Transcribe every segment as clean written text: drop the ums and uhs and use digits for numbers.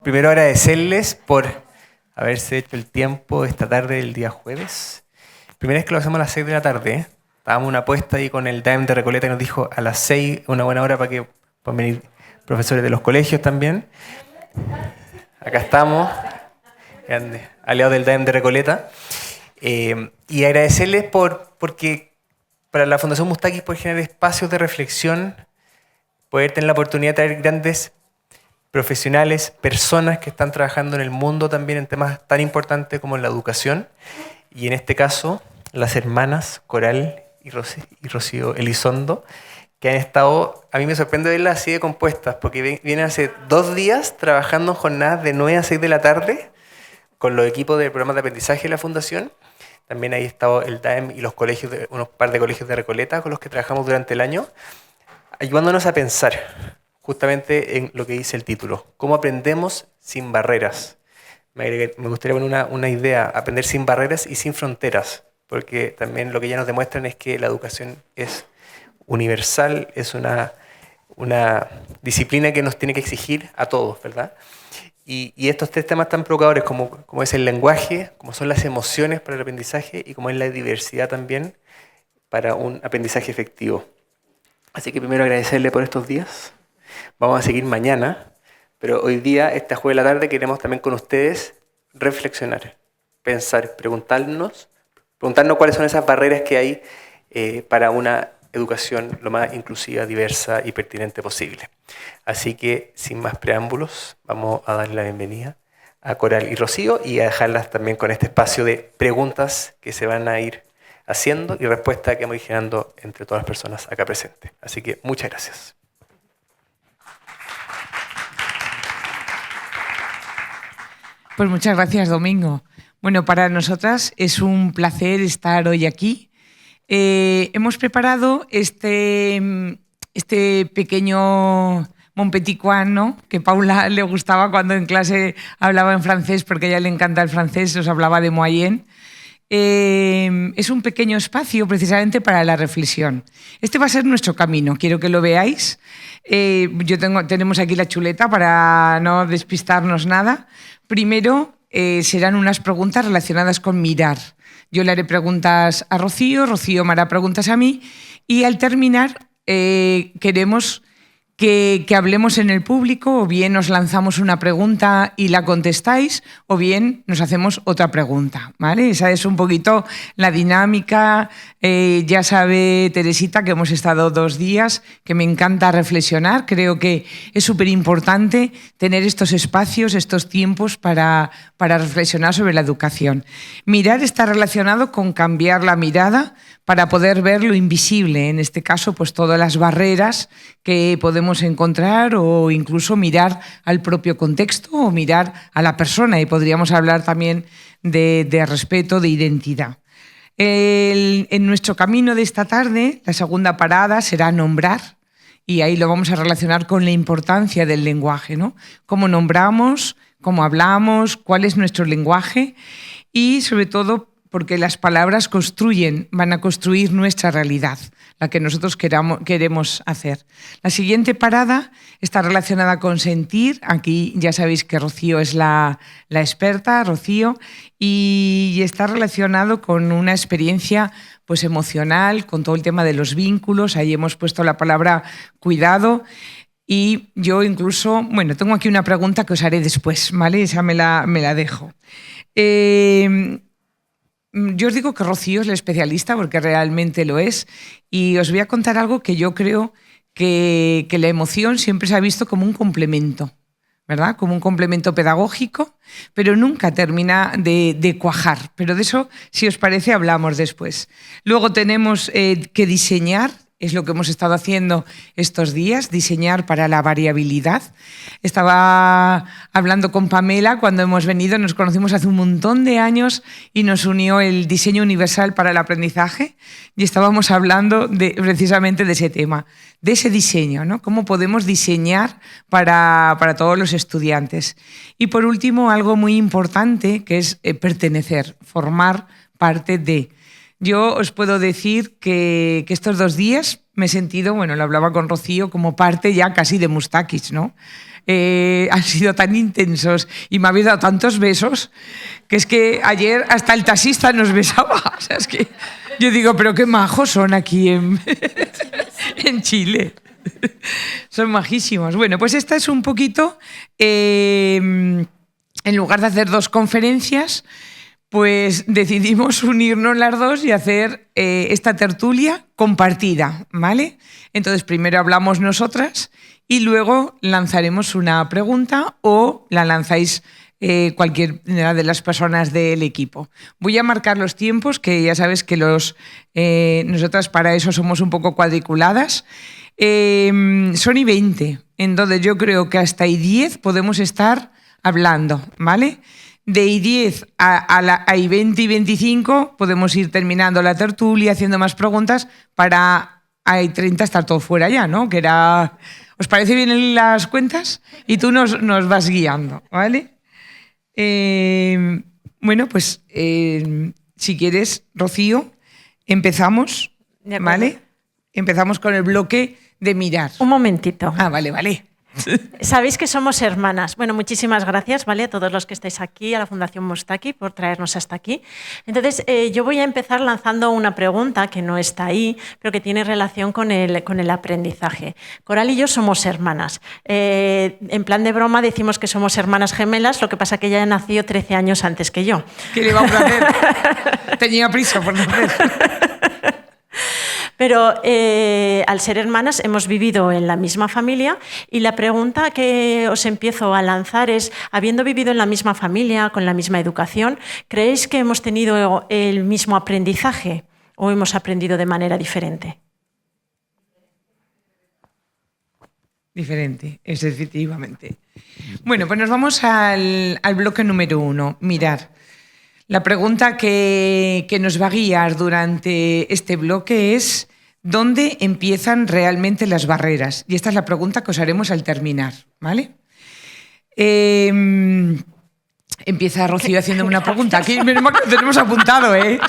Primero agradecerles por haberse hecho el tiempo esta tarde del día jueves. Primera vez que lo hacemos a las 6 de la tarde. Estábamos una apuesta ahí con el DAEM de Recoleta que nos dijo a las 6, una buena hora para que puedan venir profesores de los colegios también. Acá estamos, grande, aliados del DAEM de Recoleta. Y agradecerles porque para la Fundación Mustakis por generar espacios de reflexión, poder tener la oportunidad de traer grandes profesionales, personas que están trabajando en el mundo también en temas tan importantes como la educación, y en este caso las hermanas Coral y Rocío Elizondo, que han estado, a mí me sorprende verlas así de compuestas, porque vienen hace 2 días trabajando en jornadas de 9 a 6 de la tarde con los equipos del programa de aprendizaje de la Fundación. También ahí estado el DAEM y los colegios, unos par de colegios de Recoleta con los que trabajamos durante el año, ayudándonos a pensar justamente en lo que dice el título, cómo aprendemos sin barreras. Me gustaría poner una idea, aprender sin barreras y sin fronteras, porque también lo que ya nos demuestran es que la educación es universal, es una disciplina que nos tiene que exigir a todos, ¿verdad? Y estos 3 temas tan provocadores como es el lenguaje, como son las emociones para el aprendizaje y como es la diversidad también para un aprendizaje efectivo. Así que primero agradecerle por estos días. Vamos a seguir mañana, pero hoy día, este jueves de la tarde, queremos también con ustedes reflexionar, pensar, preguntarnos cuáles son esas barreras que hay para una educación lo más inclusiva, diversa y pertinente posible. Así que, sin más preámbulos, vamos a darle la bienvenida a Coral y Rocío y a dejarlas también con este espacio de preguntas que se van a ir haciendo y respuestas que vamos a ir generando entre todas las personas acá presentes. Así que, muchas gracias. Pues muchas gracias, Domingo. Bueno, para nosotras es un placer estar hoy aquí. Hemos preparado este pequeño Mon petit coin, ¿no? Que Paula le gustaba cuando en clase hablaba en francés, porque a ella le encanta el francés, nos hablaba de moyenne. Es un pequeño espacio precisamente para la reflexión. Este va a ser nuestro camino, quiero que lo veáis. Tenemos aquí la chuleta para no despistarnos nada. Primero serán unas preguntas relacionadas con mirar. Yo le haré preguntas a Rocío, Rocío me hará preguntas a mí y al terminar queremos que hablemos en el público, o bien nos lanzamos una pregunta y la contestáis, o bien nos hacemos otra pregunta, ¿vale? Esa es un poquito la dinámica. Ya sabe Teresita que hemos estado 2 días, que me encanta reflexionar. Creo que es súper importante tener estos espacios, estos tiempos para reflexionar sobre la educación. Mirar está relacionado con cambiar la mirada para poder ver lo invisible, en este caso, pues todas las barreras que podemos encontrar o incluso mirar al propio contexto o mirar a la persona, y podríamos hablar también de respeto, de identidad. En nuestro camino de esta tarde, la segunda parada será nombrar, y ahí lo vamos a relacionar con la importancia del lenguaje, ¿no? Cómo nombramos, cómo hablamos, cuál es nuestro lenguaje y, sobre todo, porque las palabras van a construir nuestra realidad, la que nosotros queremos hacer. La siguiente parada está relacionada con sentir. Aquí ya sabéis que Rocío es la experta, Rocío, y está relacionado con una experiencia pues emocional, con todo el tema de los vínculos. Ahí hemos puesto la palabra cuidado. Y yo incluso, bueno, tengo aquí una pregunta que os haré después, ¿vale? Esa me la dejo. Yo os digo que Rocío es la especialista porque realmente lo es, y os voy a contar algo que yo creo que la emoción siempre se ha visto como un complemento, ¿verdad? Como un complemento pedagógico, pero nunca termina de cuajar. Pero de eso, si os parece, hablamos después. Luego tenemos que diseñar. Es lo que hemos estado haciendo estos días, diseñar para la variabilidad. Estaba hablando con Pamela cuando hemos venido, nos conocimos hace un montón de años y nos unió el diseño universal para el aprendizaje, y estábamos hablando precisamente de ese tema, de ese diseño, ¿no? Cómo podemos diseñar para todos los estudiantes. Y por último, algo muy importante que es pertenecer, formar parte de. Yo os puedo decir que estos 2 días me he sentido, bueno, lo hablaba con Rocío, como parte ya casi de Mustakis, ¿no? han sido tan intensos y me habéis dado tantos besos que es que ayer hasta el taxista nos besaba. O sea, es que yo digo, pero qué majos son aquí en Chile. Son majísimos. Bueno, pues esta es un poquito, en lugar de hacer 2 conferencias, pues decidimos unirnos las 2 y hacer esta tertulia compartida, ¿vale? Entonces primero hablamos nosotras y luego lanzaremos una pregunta o la lanzáis cualquiera de las personas del equipo. Voy a marcar los tiempos, que ya sabes que nosotras para eso somos un poco cuadriculadas. Son y 20, entonces yo creo que hasta y 10 podemos estar hablando, ¿vale? De I10 a I20 y 25 podemos ir terminando la tertulia, haciendo más preguntas, para I30 estar todo fuera ya, ¿no? Que era... ¿Os parece bien las cuentas? Y tú nos vas guiando, ¿vale? Bueno, pues si quieres, Rocío, empezamos, ¿vale? Empezamos con el bloque de mirar. Un momentito. Ah, vale. Sabéis que somos hermanas. Bueno, muchísimas gracias, ¿vale? A todos los que estáis aquí, a la Fundación Mostaki, por traernos hasta aquí. Entonces, yo voy a empezar lanzando una pregunta que no está ahí, pero que tiene relación con el aprendizaje. Coral y yo somos hermanas. En plan de broma decimos que somos hermanas gemelas, lo que pasa que ella nació 13 años antes que yo. ¿Qué le vamos a hacer? Tenía prisa por nacer. Pero al ser hermanas hemos vivido en la misma familia y la pregunta que os empiezo a lanzar es, habiendo vivido en la misma familia, con la misma educación, ¿creéis que hemos tenido el mismo aprendizaje o hemos aprendido de manera diferente? Diferente, es efectivamente. Bueno, pues nos vamos al bloque número 1, mirar. La pregunta que nos va a guiar durante este bloque es ¿dónde empiezan realmente las barreras? Y esta es la pregunta que os haremos al terminar, ¿vale? Empieza Rocío haciéndome una pregunta. Aquí menos mal que lo tenemos apuntado, ¿eh?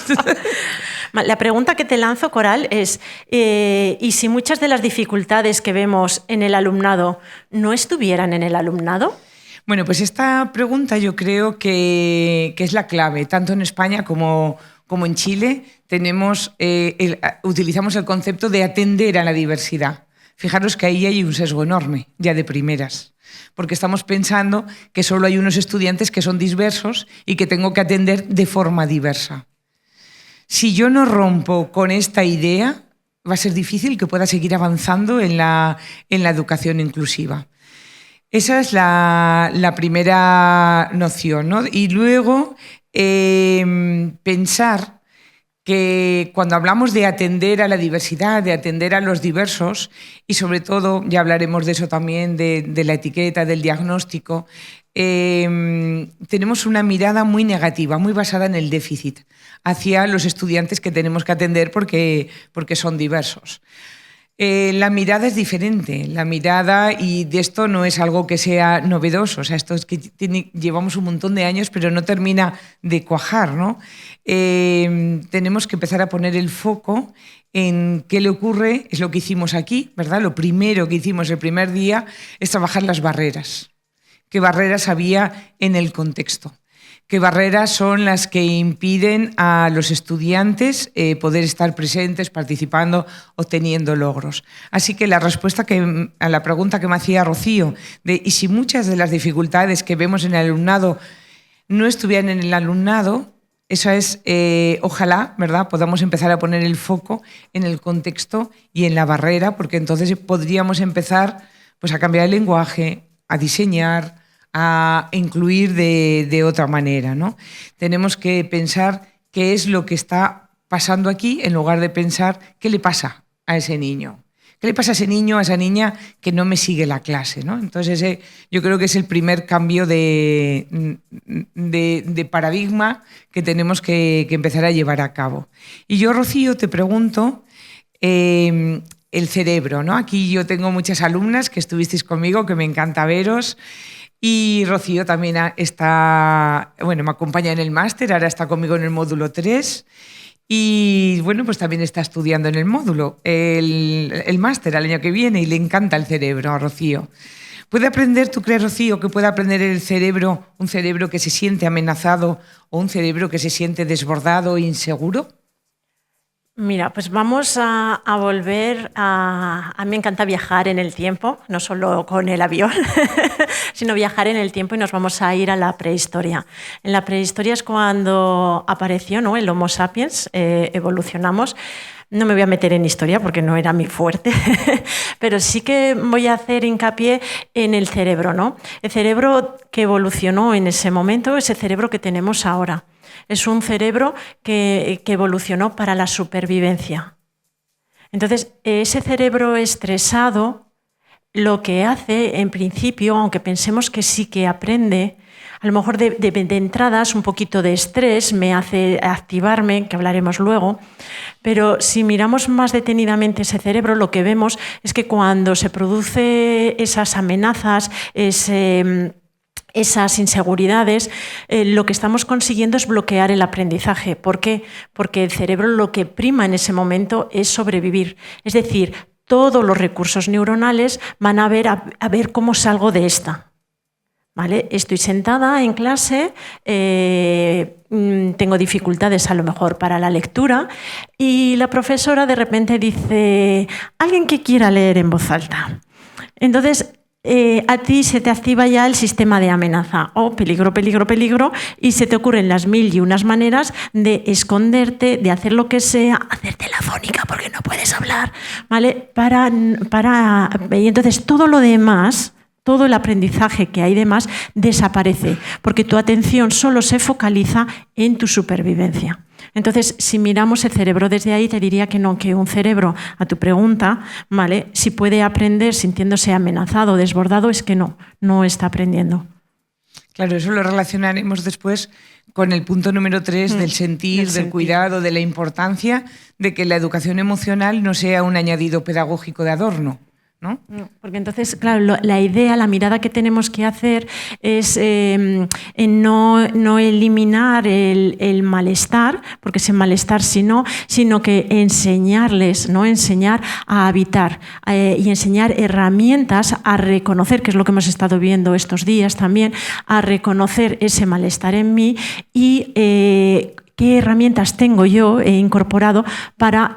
La pregunta que te lanzo, Coral, es ¿y si muchas de las dificultades que vemos en el alumnado no estuvieran en el alumnado? Bueno, pues esta pregunta yo creo que es la clave, tanto en España como en Chile utilizamos el concepto de atender a la diversidad. Fijaros que ahí hay un sesgo enorme, ya de primeras, porque estamos pensando que solo hay unos estudiantes que son diversos y que tengo que atender de forma diversa. Si yo no rompo con esta idea, va a ser difícil que pueda seguir avanzando en la educación inclusiva. Esa es la primera noción, ¿no? Y luego pensar que cuando hablamos de atender a la diversidad, de atender a los diversos, y sobre todo, ya hablaremos de eso también, de la etiqueta, del diagnóstico, tenemos una mirada muy negativa, muy basada en el déficit, hacia los estudiantes que tenemos que atender porque son diversos. La mirada es diferente, la mirada, y de esto no es algo que sea novedoso, o sea, esto es que llevamos un montón de años, pero no termina de cuajar, ¿no? Tenemos que empezar a poner el foco en qué le ocurre, es lo que hicimos aquí, ¿verdad? Lo primero que hicimos el primer día es trabajar las barreras. ¿Qué barreras había en el contexto? ¿Qué barreras son las que impiden a los estudiantes poder estar presentes, participando, obteniendo logros? Así que la respuesta a la pregunta que me hacía Rocío, ¿y si muchas de las dificultades que vemos en el alumnado no estuvieran en el alumnado? Eso es, ojalá, ¿verdad?, podamos empezar a poner el foco en el contexto y en la barrera, porque entonces podríamos empezar pues, a cambiar el lenguaje, a diseñar, a incluir de otra manera, ¿no? Tenemos que pensar qué es lo que está pasando aquí en lugar de pensar qué le pasa a ese niño. ¿Qué le pasa a ese niño, a esa niña que no me sigue la clase, ¿no? Entonces yo creo que es el primer cambio de paradigma que tenemos que empezar a llevar a cabo. Y yo, Rocío, te pregunto el cerebro, ¿no? Aquí yo tengo muchas alumnas que estuvisteis conmigo, que me encanta veros. Y Rocío también me acompaña en el máster, ahora está conmigo en el módulo 3 y bueno, pues también está estudiando en el módulo, el máster al año que viene, y le encanta el cerebro a Rocío. ¿Puede aprender, tú crees, Rocío, que puede aprender el cerebro, un cerebro que se siente amenazado o un cerebro que se siente desbordado e inseguro? Mira, pues vamos a volver a... A mí me encanta viajar en el tiempo, no solo con el avión, sino viajar en el tiempo y nos vamos a ir a la prehistoria. En la prehistoria es cuando apareció, ¿no?, el Homo sapiens, evolucionamos. No me voy a meter en historia porque no era mi fuerte, pero sí que voy a hacer hincapié en el cerebro, ¿no? El cerebro que evolucionó en ese momento es el cerebro que tenemos ahora. Es un cerebro que evolucionó para la supervivencia. Entonces, ese cerebro estresado lo que hace, en principio, aunque pensemos que sí que aprende, a lo mejor de entradas un poquito de estrés me hace activarme, que hablaremos luego, pero si miramos más detenidamente ese cerebro, lo que vemos es que cuando se producen esas amenazas, esas inseguridades, lo que estamos consiguiendo es bloquear el aprendizaje. ¿Por qué? Porque el cerebro lo que prima en ese momento es sobrevivir. Es decir, todos los recursos neuronales van a ver cómo salgo de esta. ¿Vale? Estoy sentada en clase, tengo dificultades a lo mejor para la lectura y la profesora de repente dice, alguien que quiera leer en voz alta. Entonces, a ti se te activa ya el sistema de amenaza, peligro, peligro, peligro, y se te ocurren las 1001 maneras de esconderte, de hacer lo que sea, hacerte la fónica porque no puedes hablar, ¿vale? Y entonces todo lo demás, todo el aprendizaje que hay de más desaparece, porque tu atención solo se focaliza en tu supervivencia. Entonces, si miramos el cerebro desde ahí, te diría que no, que un cerebro, a tu pregunta, ¿vale?, si puede aprender sintiéndose amenazado o desbordado, es que no está aprendiendo. Claro, eso lo relacionaremos después con el punto número 3 del sentir, del cuidado, de la importancia de que la educación emocional no sea un añadido pedagógico de adorno, ¿no? Porque entonces, claro, la idea, la mirada que tenemos que hacer es no eliminar el malestar, porque ese malestar sino que enseñarles, ¿no?, enseñar a habitar y enseñar herramientas a reconocer, que es lo que hemos estado viendo estos días también, a reconocer ese malestar en mí y qué herramientas tengo yo incorporado para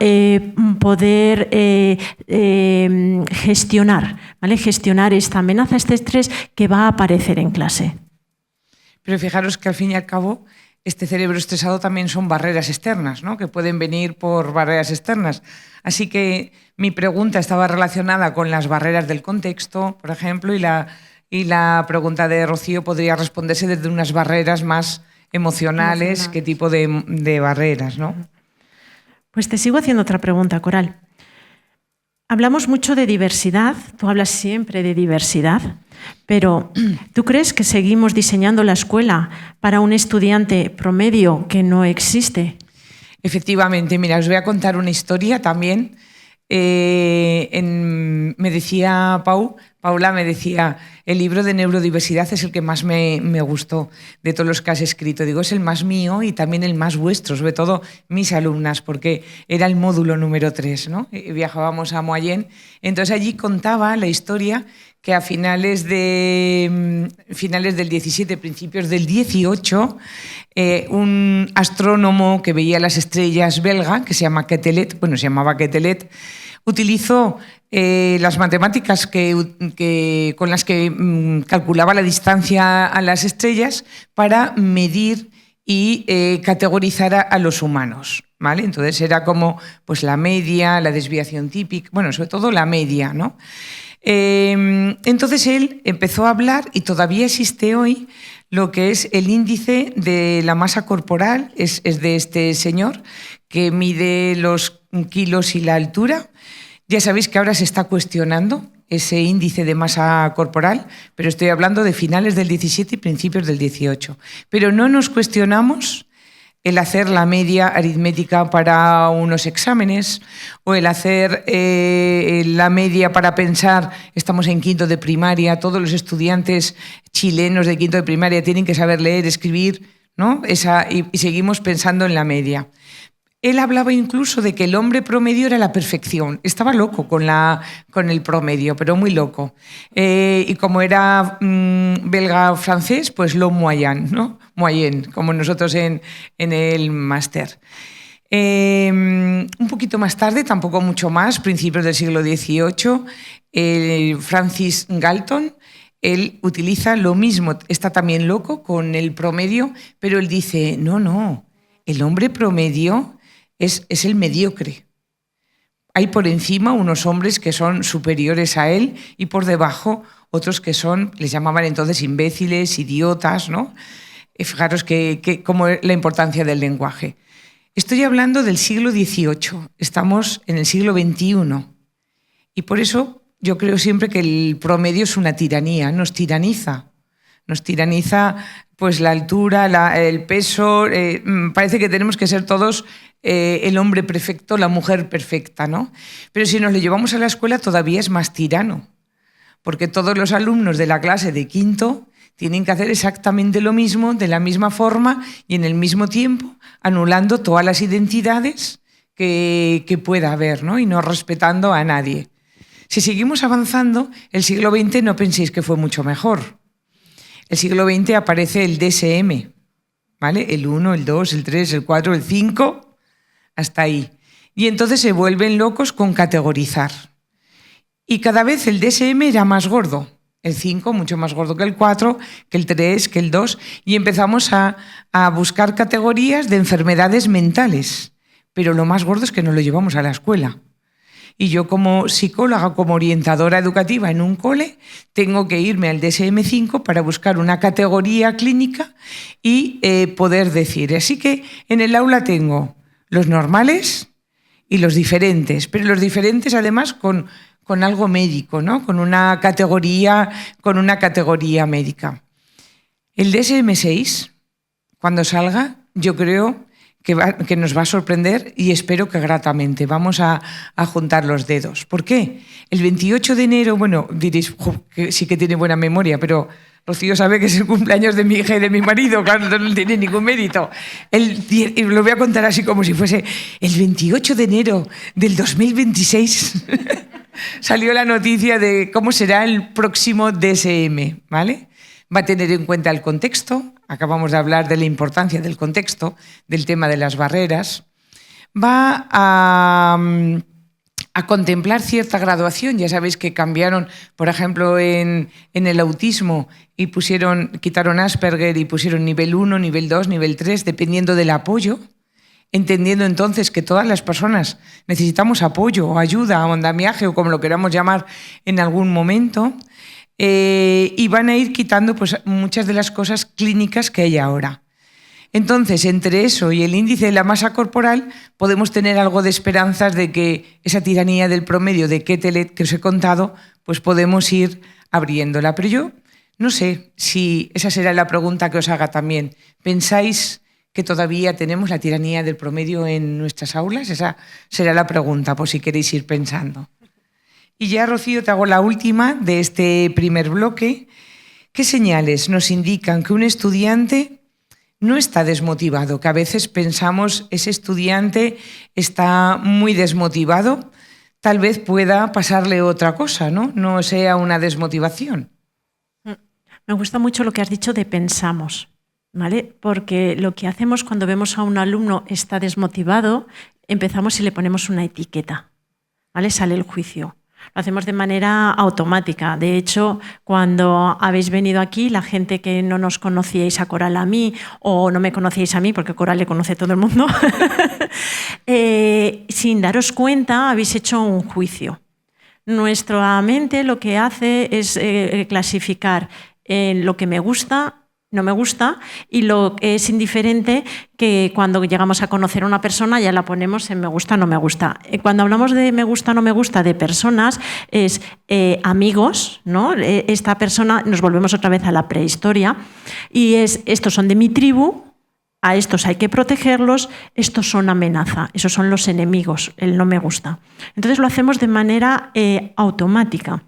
poder gestionar, ¿vale?, gestionar esta amenaza, este estrés que va a aparecer en clase. Pero fijaros que al fin y al cabo este cerebro estresado también son barreras externas, ¿no?, que pueden venir por barreras externas. Así que mi pregunta estaba relacionada con las barreras del contexto, por ejemplo, y la pregunta de Rocío podría responderse desde unas barreras más emocionales, ¿qué tipo de barreras, ¿no? Pues te sigo haciendo otra pregunta, Coral. Hablamos mucho de diversidad, tú hablas siempre de diversidad, pero ¿tú crees que seguimos diseñando la escuela para un estudiante promedio que no existe? Efectivamente, mira, os voy a contar una historia también. Me decía Paula me decía, el libro de neurodiversidad es el que más me gustó de todos los que has escrito. Digo, es el más mío y también el más vuestro, sobre todo mis alumnas, porque era el módulo número 3, ¿no? Viajábamos a Moyenne. Entonces allí contaba la historia que a finales del 17, principios del 18, un astrónomo que veía las estrellas belga, que se llamaba Quetelet, utilizó las matemáticas con las que calculaba la distancia a las estrellas para medir y categorizar a los humanos, ¿vale? Entonces era como pues, la media, la desviación típica, bueno, sobre todo la media, ¿no? Entonces él empezó a hablar, y todavía existe hoy, lo que es el índice de la masa corporal, es de este señor, que mide los kilos y la altura. Ya sabéis que ahora se está cuestionando ese índice de masa corporal, pero estoy hablando de finales del 17 y principios del 18. Pero no nos cuestionamos el hacer la media aritmética para unos exámenes o el hacer la media para pensar, estamos en quinto de primaria, todos los estudiantes chilenos de quinto de primaria tienen que saber leer, escribir, ¿no? Y seguimos pensando en la media. él hablaba incluso de que el hombre promedio era la perfección. Estaba loco con el promedio, pero muy loco. Y como era belga-francés, pues lo moyen, ¿no? Moyen, como nosotros en el máster. Un poquito más tarde, tampoco mucho más, principios del siglo XVIII, Francis Galton, él utiliza lo mismo, está también loco con el promedio, pero él dice, no, el hombre promedio es el mediocre. Hay por encima unos hombres que son superiores a él y por debajo otros que son, les llamaban entonces imbéciles, idiotas, ¿no? Fijaros como la importancia del lenguaje. Estoy hablando del siglo XVIII, estamos en el siglo XXI y por eso yo creo siempre que el promedio es una tiranía, nos tiraniza pues la altura, el peso, parece que tenemos que ser todos el hombre perfecto, la mujer perfecta, ¿no? Pero si nos lo llevamos a la escuela todavía es más tirano, porque todos los alumnos de la clase de quinto tienen que hacer exactamente lo mismo, de la misma forma y en el mismo tiempo, anulando todas las identidades que pueda haber, ¿no? Y no respetando a nadie. Si seguimos avanzando, el siglo XX no penséis que fue mucho mejor. El siglo XX aparece el DSM, ¿vale? El 1, el 2, el 3, el 4, el 5, hasta ahí. Y entonces se vuelven locos con categorizar. Y cada vez el DSM era más gordo. El 5 mucho más gordo que el 4, que el 3, que el 2. Y empezamos a buscar categorías de enfermedades mentales. Pero lo más gordo es que nos lo llevamos a la escuela. Y yo como psicóloga, como orientadora educativa en un cole, tengo que irme al DSM-5 para buscar una categoría clínica y poder decir. Así que en el aula tengo los normales y los diferentes, pero los diferentes además con algo médico, ¿no? Con una categoría médica. El DSM-6, cuando salga, yo creo que nos va a sorprender y espero que gratamente. Vamos a juntar los dedos. ¿Por qué? El 28 de enero, bueno, diréis que sí que tiene buena memoria, pero Rocío sabe que es el cumpleaños de mi hija y de mi marido, claro, no tiene ningún mérito. Lo voy a contar así como si fuese el 28 de enero del 2026 salió la noticia de cómo será el próximo DSM, ¿vale? Va a tener en cuenta el contexto, acabamos de hablar de la importancia del contexto, del tema de las barreras, va a contemplar cierta graduación. Ya sabéis que cambiaron, por ejemplo, en el autismo y quitaron Asperger y pusieron nivel 1, nivel 2, nivel 3, dependiendo del apoyo, entendiendo entonces que todas las personas necesitamos apoyo o ayuda o andamiaje o como lo queramos llamar en algún momento. Y van a ir quitando pues, muchas de las cosas clínicas que hay ahora. Entonces, entre eso y el índice de la masa corporal, podemos tener algo de esperanzas de que esa tiranía del promedio de Quetelet que os he contado, pues podemos ir abriéndola. Pero yo no sé si esa será la pregunta que os haga también. ¿Pensáis que todavía tenemos la tiranía del promedio en nuestras aulas? Esa será la pregunta, por si queréis ir pensando. Y ya, Rocío, te hago la última de este primer bloque. ¿Qué señales nos indican que un estudiante no está desmotivado? Que a veces pensamos ese estudiante está muy desmotivado, tal vez pueda pasarle otra cosa, ¿no? No sea una desmotivación. Me gusta mucho lo que has dicho de pensamos, ¿vale? Porque lo que hacemos cuando vemos a un alumno está desmotivado, empezamos y le ponemos una etiqueta, ¿vale? Sale el juicio. Lo hacemos de manera automática. De hecho, cuando habéis venido aquí, la gente que no nos conocíais a Coral a mí o no me conocíais a mí, porque Coral le conoce a todo el mundo, sin daros cuenta habéis hecho un juicio. Nuestra mente lo que hace es clasificar lo que me gusta, no me gusta, y lo que es indiferente, que cuando llegamos a conocer a una persona ya la ponemos en me gusta, no me gusta. Cuando hablamos de me gusta, no me gusta de personas, es amigos, ¿no? Esta persona, nos volvemos otra vez a la prehistoria, y estos son de mi tribu, a estos hay que protegerlos, estos son amenaza, esos son los enemigos, el no me gusta. Entonces lo hacemos de manera automática.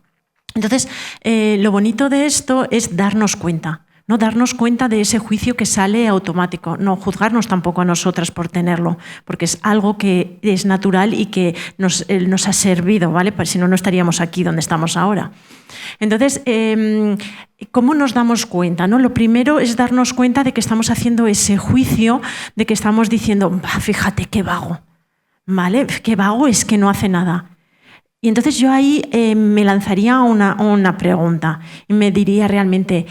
Entonces, lo bonito de esto es darnos cuenta. ¿no? Darnos cuenta de ese juicio que sale automático, no juzgarnos tampoco a nosotras por tenerlo, porque es algo que es natural y que nos ha servido, ¿vale? Pues si no, no estaríamos aquí donde estamos ahora. Entonces, ¿cómo nos damos cuenta, no? Lo primero es darnos cuenta de que estamos haciendo ese juicio, de que estamos diciendo, fíjate qué vago, ¿vale? Qué vago es que no hace nada. Y entonces yo ahí me lanzaría una pregunta y me diría realmente,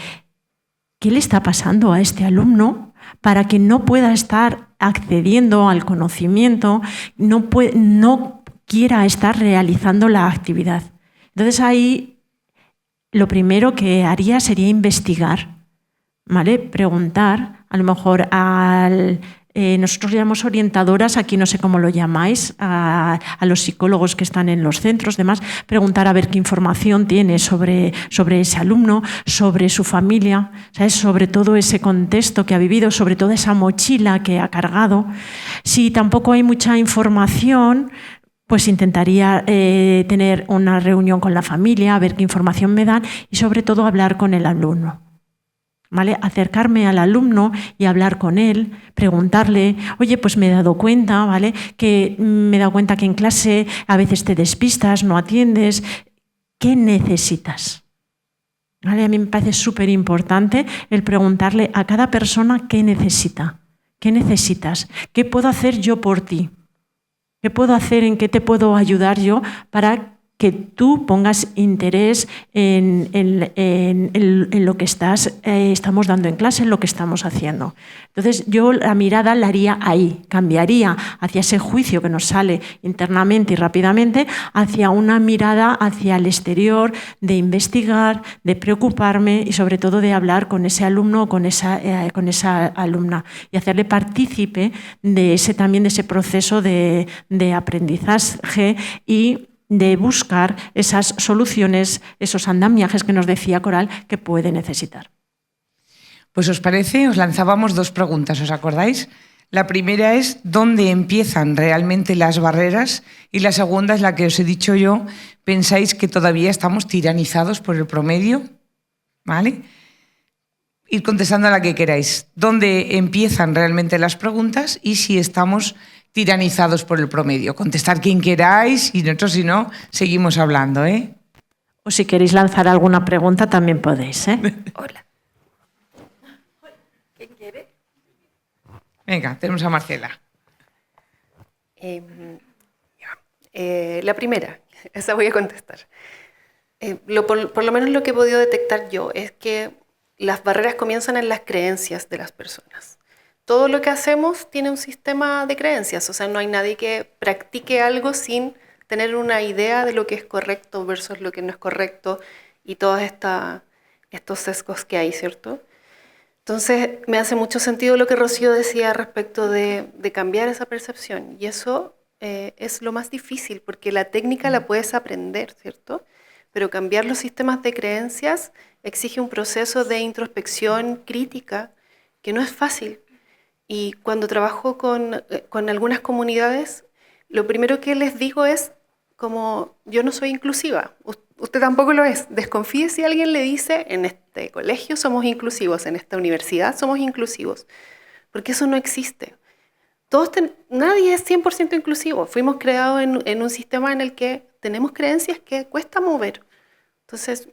¿qué le está pasando a este alumno para que no pueda estar accediendo al conocimiento, no quiera estar realizando la actividad? Entonces ahí lo primero que haría sería investigar, ¿vale? Preguntar, a lo mejor nosotros llamamos orientadoras, aquí no sé cómo lo llamáis, a los psicólogos que están en los centros, demás, preguntar a ver qué información tiene sobre ese alumno, sobre su familia, ¿sabes? Sobre todo ese contexto que ha vivido, sobre toda esa mochila que ha cargado. Si tampoco hay mucha información, pues intentaría tener una reunión con la familia, a ver qué información me dan y sobre todo hablar con el alumno. ¿Vale? Acercarme al alumno y hablar con él, preguntarle, oye, pues me he dado cuenta, ¿vale? Que en clase a veces te despistas, no atiendes. ¿Qué necesitas? ¿Vale? A mí me parece súper importante el preguntarle a cada persona qué necesita. ¿Qué necesitas? ¿Qué puedo hacer yo por ti? ¿Qué puedo hacer? ¿En qué te puedo ayudar yo para que tú pongas interés en lo que estamos dando en clase, en lo que estamos haciendo? Entonces yo la mirada la haría ahí, cambiaría hacia ese juicio que nos sale internamente y rápidamente, hacia una mirada hacia el exterior, de investigar, de preocuparme y sobre todo de hablar con ese alumno o con esa alumna y hacerle partícipe de ese proceso de aprendizaje y de buscar esas soluciones, esos andamiajes que nos decía Coral que puede necesitar. Pues os parece, os lanzábamos 2 preguntas, ¿os acordáis? La primera es ¿dónde empiezan realmente las barreras? Y la segunda es la que os he dicho yo, ¿pensáis que todavía estamos tiranizados por el promedio? ¿Vale? Ir contestando a la que queráis. ¿Dónde empiezan realmente las preguntas? Y si estamos tiranizados por el promedio. Contestar quien queráis y nosotros, si no, seguimos hablando, ¿eh? O si queréis lanzar alguna pregunta, también podéis, ¿eh? Hola. ¿Quién quiere? Venga, tenemos a Marcela. La primera, esa voy a contestar. Por lo menos lo que he podido detectar yo es que las barreras comienzan en las creencias de las personas. Todo lo que hacemos tiene un sistema de creencias, o sea, no hay nadie que practique algo sin tener una idea de lo que es correcto versus lo que no es correcto y todos estos sesgos que hay, ¿cierto? Entonces, me hace mucho sentido lo que Rocío decía respecto de cambiar esa percepción y eso es lo más difícil porque la técnica la puedes aprender, ¿cierto? Pero cambiar los sistemas de creencias exige un proceso de introspección crítica que no es fácil. Y cuando trabajo con algunas comunidades, lo primero que les digo es como yo no soy inclusiva, usted tampoco lo es. Desconfíe si alguien le dice en este colegio somos inclusivos, en esta universidad somos inclusivos, porque eso no existe. Nadie es 100% inclusivo. Fuimos creados en un sistema en el que tenemos creencias que cuesta mover. Entonces,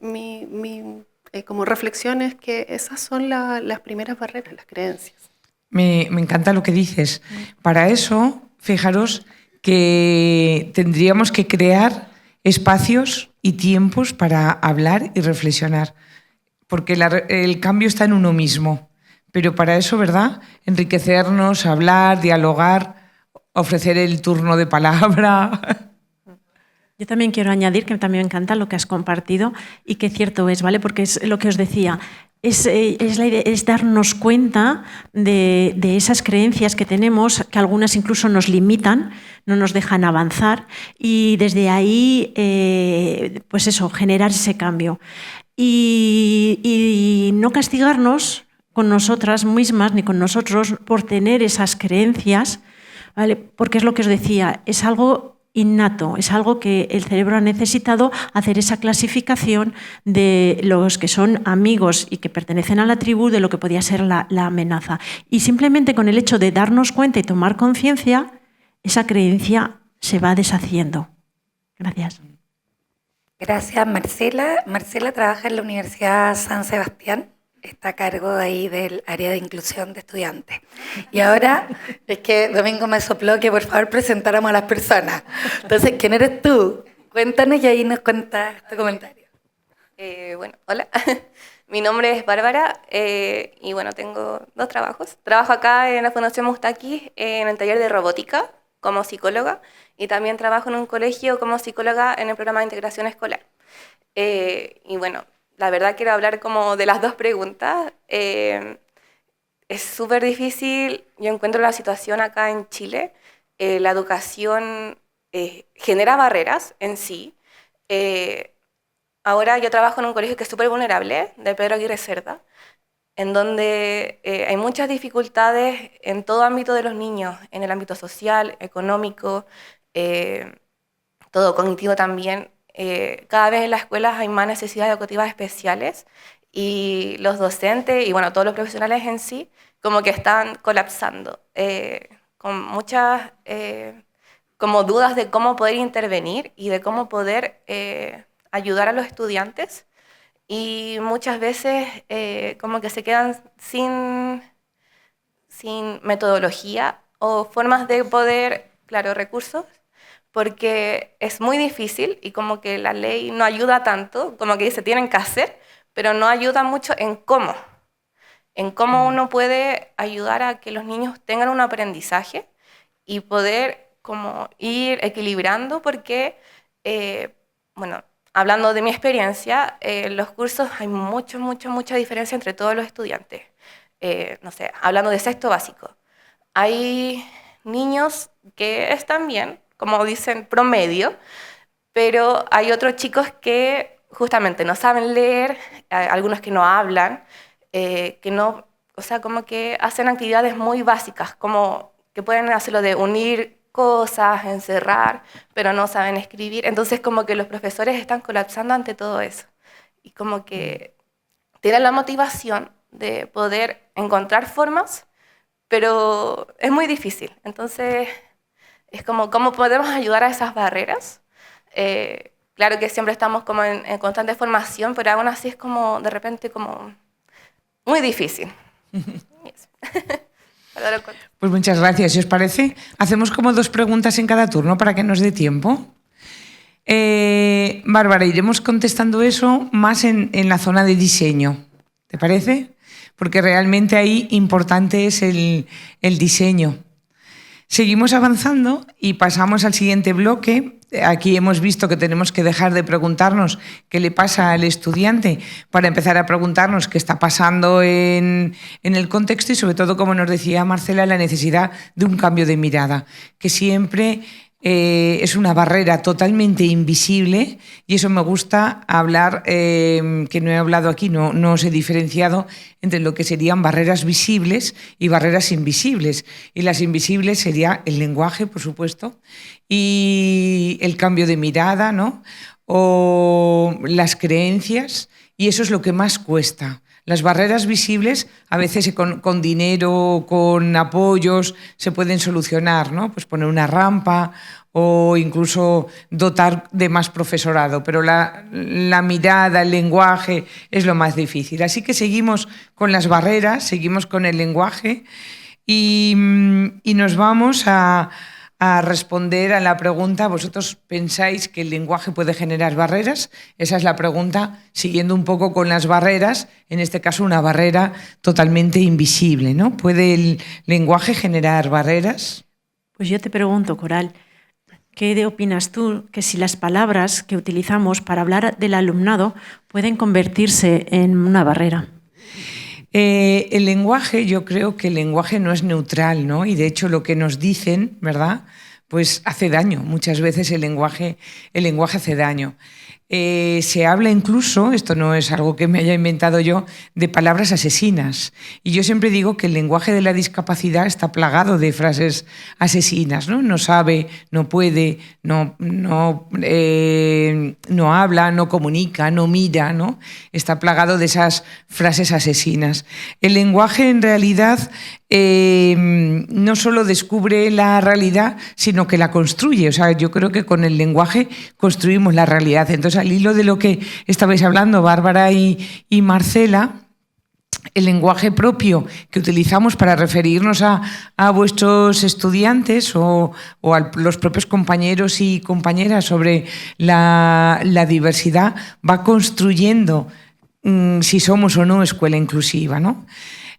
como reflexión es que esas son las primeras barreras, las creencias. Me encanta lo que dices. Para eso, fijaros que tendríamos que crear espacios y tiempos para hablar y reflexionar, porque el cambio está en uno mismo. Pero para eso, ¿verdad? Enriquecernos, hablar, dialogar, ofrecer el turno de palabra. Yo también quiero añadir que también me encanta lo que has compartido y que cierto es, ¿vale? Porque es lo que os decía. Es darnos cuenta de esas creencias que tenemos, que algunas incluso nos limitan, no nos dejan avanzar y desde ahí, pues eso, generar ese cambio. Y no castigarnos con nosotras mismas ni con nosotros por tener esas creencias, ¿vale? Porque es lo que os decía, es algo innato, es algo que el cerebro ha necesitado hacer esa clasificación de los que son amigos y que pertenecen a la tribu de lo que podía ser la amenaza. Y simplemente con el hecho de darnos cuenta y tomar conciencia, esa creencia se va deshaciendo. Gracias. Gracias, Marcela. Marcela trabaja en la Universidad San Sebastián, está a cargo ahí del área de inclusión de estudiantes. Y ahora es que Domingo me sopló que por favor presentáramos a las personas. Entonces, ¿quién eres tú? Cuéntanos y ahí nos cuentas tu comentario. Bueno, hola. Mi nombre es Bárbara y bueno, tengo 2 trabajos. Trabajo acá en la Fundación Mustaki en el taller de robótica como psicóloga y también trabajo en un colegio como psicóloga en el programa de integración escolar. Y bueno, la verdad quiero hablar como de las 2 preguntas. Es súper difícil, yo encuentro la situación acá en Chile. La educación genera barreras en sí. Ahora yo trabajo en un colegio que es súper vulnerable, de Pedro Aguirre Cerda, en donde hay muchas dificultades en todo ámbito de los niños, en el ámbito social, económico, todo cognitivo también. Cada vez en las escuelas hay más necesidades educativas especiales y los docentes y bueno, todos los profesionales en sí como que están colapsando, con muchas como dudas de cómo poder intervenir y de cómo poder ayudar a los estudiantes y muchas veces como que se quedan sin metodología o formas de poder, claro, recursos, porque es muy difícil y como que la ley no ayuda tanto, como que dice tienen que hacer, pero no ayuda mucho en cómo uno puede ayudar a que los niños tengan un aprendizaje y poder como ir equilibrando, porque, bueno, hablando de mi experiencia, en los cursos hay mucha diferencia entre todos los estudiantes. No sé, hablando de sexto básico, hay niños que están bien, como dicen, promedio, pero hay otros chicos que justamente no saben leer, algunos que no hablan, que no, o sea, como que hacen actividades muy básicas, como que pueden hacerlo de unir cosas, encerrar, pero no saben escribir. Entonces como que los profesores están colapsando ante todo eso. Y como que tienen la motivación de poder encontrar formas, pero es muy difícil. Entonces es como, ¿cómo podemos ayudar a esas barreras? Claro que siempre estamos como en constante formación, pero aún así es como, de repente, como muy difícil. Pues muchas gracias. Si os parece, hacemos como 2 preguntas en cada turno para que nos dé tiempo. Bárbara, iremos contestando eso más en la zona de diseño. ¿Te parece? Porque realmente ahí importante es el diseño. Seguimos avanzando y pasamos al siguiente bloque. Aquí hemos visto que tenemos que dejar de preguntarnos qué le pasa al estudiante para empezar a preguntarnos qué está pasando en el contexto y sobre todo, como nos decía Marcela, la necesidad de un cambio de mirada, que siempre es una barrera totalmente invisible, y eso me gusta hablar, que no he hablado aquí, no os he diferenciado entre lo que serían barreras visibles y barreras invisibles. Y las invisibles sería el lenguaje, por supuesto, y el cambio de mirada, ¿no? O las creencias, y eso es lo que más cuesta. Las barreras visibles a veces con dinero, con apoyos, se pueden solucionar, ¿no? Pues poner una rampa o incluso dotar de más profesorado, pero la mirada, el lenguaje es lo más difícil. Así que seguimos con las barreras, seguimos con el lenguaje y nos vamos a responder a la pregunta: ¿vosotros pensáis que el lenguaje puede generar barreras? Esa es la pregunta, siguiendo un poco con las barreras, en este caso una barrera totalmente invisible, ¿no? ¿Puede el lenguaje generar barreras? Pues yo te pregunto, Coral, ¿qué opinas tú que si las palabras que utilizamos para hablar del alumnado pueden convertirse en una barrera? El lenguaje, yo creo que el lenguaje no es neutral, ¿no? Y de hecho lo que nos dicen, ¿verdad?, pues hace daño. Muchas veces el lenguaje hace daño. se habla incluso, esto no es algo que me haya inventado yo, de palabras asesinas. Y yo siempre digo que el lenguaje de la discapacidad está plagado de frases asesinas, ¿no? No sabe, no puede, no habla, no comunica, no mira, ¿no? Está plagado de esas frases asesinas. El lenguaje en realidad no solo descubre la realidad, sino que la construye. O sea, yo creo que con el lenguaje construimos la realidad. Entonces, al hilo de lo que estabais hablando, Bárbara y Marcela, el lenguaje propio que utilizamos para referirnos a vuestros estudiantes o a los propios compañeros y compañeras sobre la diversidad va construyendo si somos o no escuela inclusiva, ¿no?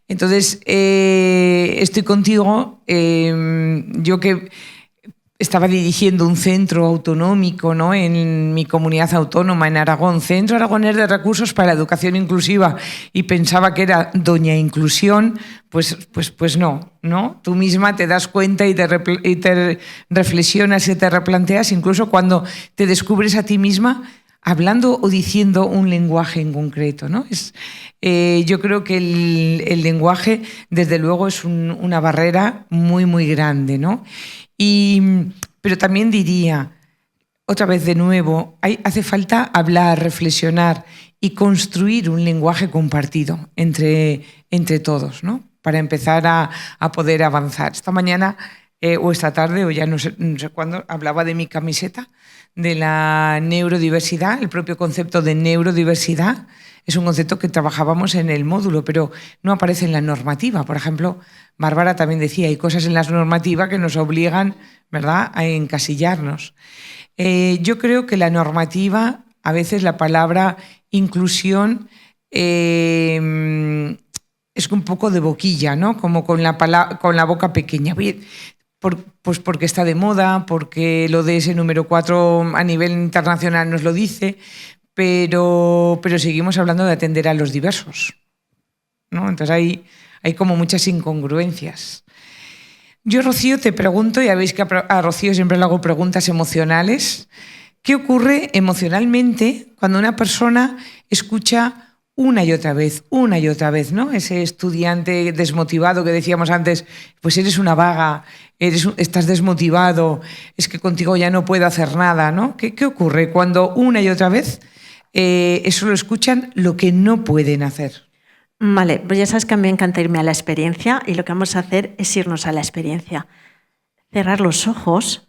Entonces, estoy contigo. Yo que estaba dirigiendo un centro autonómico, ¿no?, en mi comunidad autónoma, en Aragón, Centro Aragonés de Recursos para la Educación Inclusiva, y pensaba que era Doña Inclusión, pues no. Tú misma te das cuenta y te reflexionas y te replanteas, incluso cuando te descubres a ti misma hablando o diciendo un lenguaje en concreto, ¿no? Yo creo que el lenguaje, desde luego, es una barrera muy, muy grande, ¿no? Pero también diría, otra vez de nuevo, hace falta hablar, reflexionar y construir un lenguaje compartido entre todos, ¿no? Para empezar a poder avanzar. Esta mañana o esta tarde, o ya no sé cuándo, hablaba de mi camiseta, de la neurodiversidad. El propio concepto de neurodiversidad es un concepto que trabajábamos en el módulo, pero no aparece en la normativa. Por ejemplo, Bárbara también decía, hay cosas en la normativa que nos obligan, ¿verdad?, a encasillarnos. Yo creo que la normativa, a veces la palabra inclusión es un poco de boquilla, ¿no? Como con la boca pequeña. Pues porque está de moda, porque lo de ese número 4 a nivel internacional nos lo dice, pero seguimos hablando de atender a los diversos, ¿no? Entonces hay como muchas incongruencias. Yo, Rocío, te pregunto, ya veis que a Rocío siempre le hago preguntas emocionales. ¿Qué ocurre emocionalmente cuando una persona escucha una y otra vez, ¿no? Ese estudiante desmotivado que decíamos antes, pues eres una vaga, estás desmotivado, es que contigo ya no puedo hacer nada, ¿no? ¿Qué ocurre cuando una y otra vez eso lo escuchan lo que no pueden hacer? Vale, pues ya sabes que a mí me encanta irme a la experiencia, y lo que vamos a hacer es irnos a la experiencia. Cerrar los ojos.